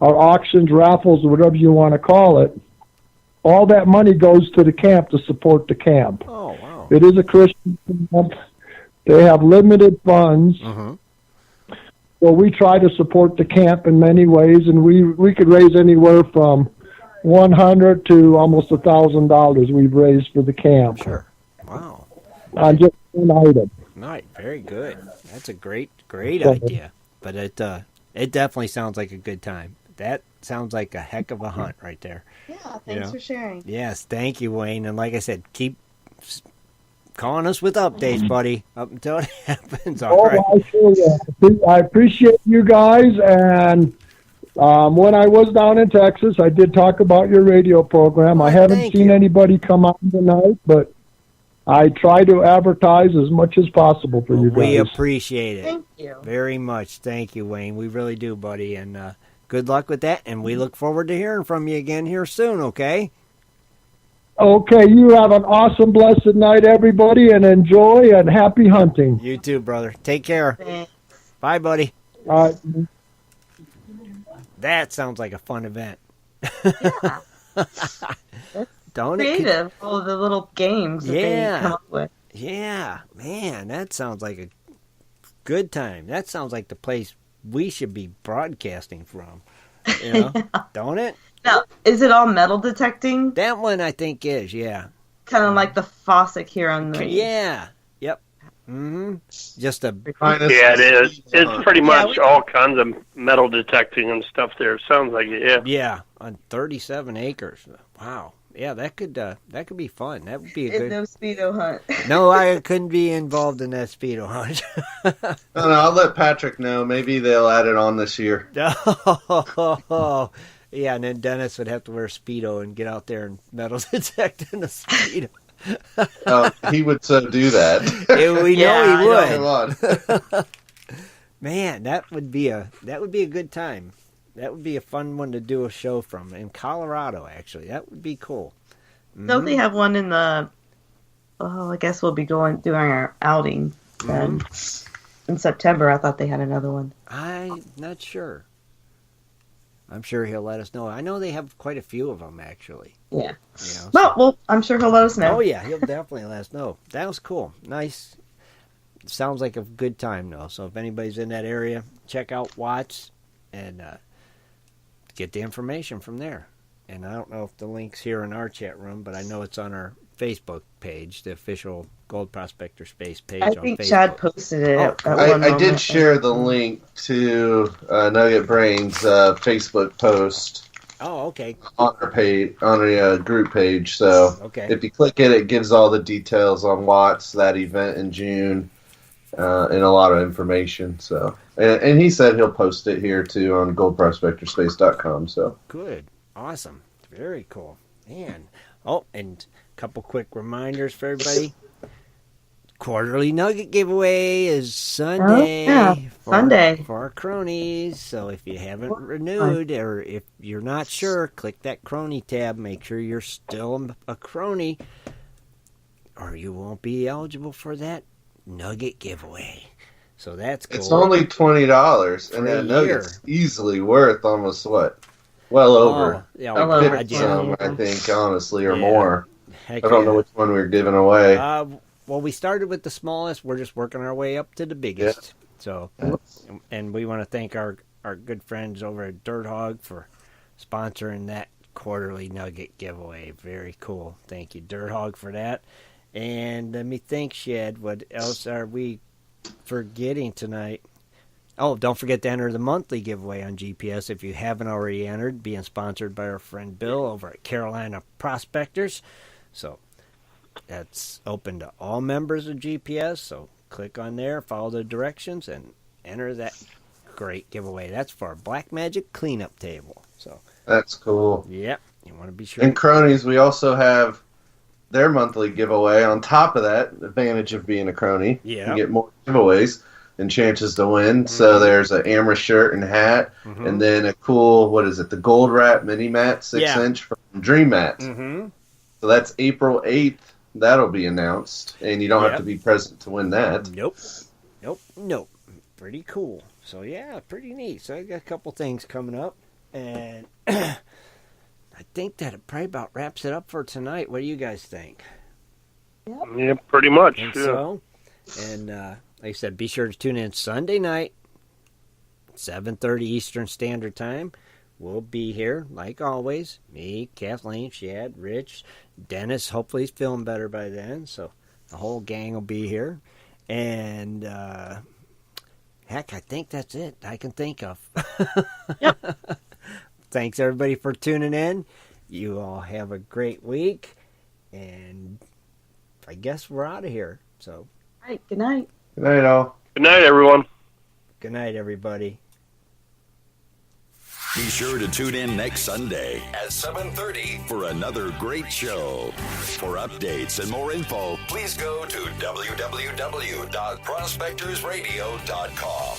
our auctions, raffles, whatever you want to call it, all that money goes to the camp to support the camp. Oh, wow. It is a Christian camp. They have limited funds. Mm-hmm. So we try to support the camp in many ways, and we could raise anywhere from $100 to almost $1,000 we've raised for the camp. Sure. Wow. On just one item. Right. Very good. That's a great idea. But it definitely sounds like a good time. That sounds like a heck of a hunt right there. Yeah, thanks for sharing. Yes, thank you, Wayne. And like I said, keep calling us with updates, buddy, up until it happens. All right. I appreciate you guys, and when I was down in Texas, I did talk about your radio program. I haven't seen anybody come on tonight, but I try to advertise as much as possible for you guys. We appreciate it. Thank you. Very much. Thank you, Wayne. We really do, buddy. And good luck with that, and we look forward to hearing from you again here soon, okay? Okay, you have an awesome, blessed night, everybody, and enjoy and happy hunting. You too, brother. Take care. Thanks. Bye, buddy. All right. That sounds like a fun event. Yeah. Don't creative, all the little games that they come up with. Yeah, man, that sounds like a good time. That sounds like the place we should be broadcasting from. You know, don't it? Now, is it all metal detecting? That one I think is, yeah. Kind of like the faucet here on the... Yeah, yep. Mm-hmm. Just a... Yeah, it is. It's pretty much all kinds of metal detecting and stuff there. Sounds like it, yeah. Yeah, on 37 acres. Wow. Yeah, that could be fun. That would be a good... No Speedo hunt. No, I couldn't be involved in that Speedo hunt. No, I'll let Patrick know. Maybe they'll add it on this year. Oh, yeah, and then Dennis would have to wear a Speedo and get out there and metal detect in a Speedo. He would do that. We know he would. Come on. Man, that would be a good time. That would be a fun one to do a show from in Colorado. Actually, that would be cool. Mm-hmm. Don't they have one in the? Oh, I guess we'll be doing our outing then in September. I thought they had another one. I'm not sure. I'm sure he'll let us know. I know they have quite a few of them actually. Yeah. You know, well, I'm sure he'll let us know. Oh yeah, he'll definitely let us know. That was cool. Nice. Sounds like a good time though. So if anybody's in that area, check out Watts and get the information from there. And I don't know if the link's here in our chat room, but I know it's on our Facebook page, the official Gold Prospector Space page on Facebook. I think Shad posted it. I did share the link to Nugget Brain's Facebook post. Oh, okay. On our page, on a group page. So if you click it, it gives all the details on Watts, that event in June, and a lot of information. So, and he said he'll post it here too on goldprospectorspace.com. So good, awesome, very cool, man. Oh, and a couple quick reminders for everybody. Quarterly Nugget giveaway is Sunday. Sunday for our cronies. So if you haven't renewed, or if you're not sure, click that crony tab. Make sure you're still a crony, or you won't be eligible for that Nugget giveaway. So that's cool. It's only $20, and that Nugget's easily worth almost what? Well over. I think, honestly, or more. I don't know which one we're giving away. Well, we started with the smallest. We're just working our way up to the biggest. Yeah. So, and we want to thank our good friends over at Dirt Hog for sponsoring that quarterly Nugget giveaway. Very cool. Thank you, Dirt Hog, for that. And let me think, Shad, what else are we forgetting tonight? Oh, don't forget to enter the monthly giveaway on GPS if you haven't already entered, being sponsored by our friend Bill over at Carolina Prospectors. So that's open to all members of GPS. So click on there, follow the directions, and enter that great giveaway. That's for our Black Magic cleanup table. So that's cool. Yep. You want to be sure. And cronies, we also have their monthly giveaway. On top of that, advantage of being a crony, you get more giveaways and chances to win. Mm-hmm. So there's an Amherst shirt and hat, and then a cool, the Gold Wrap Mini Mat 6-inch from Dream Mat. Mm-hmm. So that's April 8th. That'll be announced, and you don't have to be present to win that. Nope. Pretty cool. So yeah, pretty neat. So I got a couple things coming up, and I think that probably about wraps it up for tonight. What do you guys think? Yeah, pretty much. So, and like I said, be sure to tune in Sunday night, 7:30 Eastern Standard Time. We'll be here, like always. Me, Kathleen, Shad, Rich, Dennis. Hopefully he's feeling better by then, so the whole gang will be here. And, heck, I think that's it I can think of. Yep. Thanks, everybody, for tuning in. You all have a great week. And I guess we're out of here. So, all right, good night. Good night, all. Good night, everyone. Good night, everybody. Be sure to tune in next Sunday at 7:30 for another great show. For updates and more info, please go to www.prospectorsradio.com.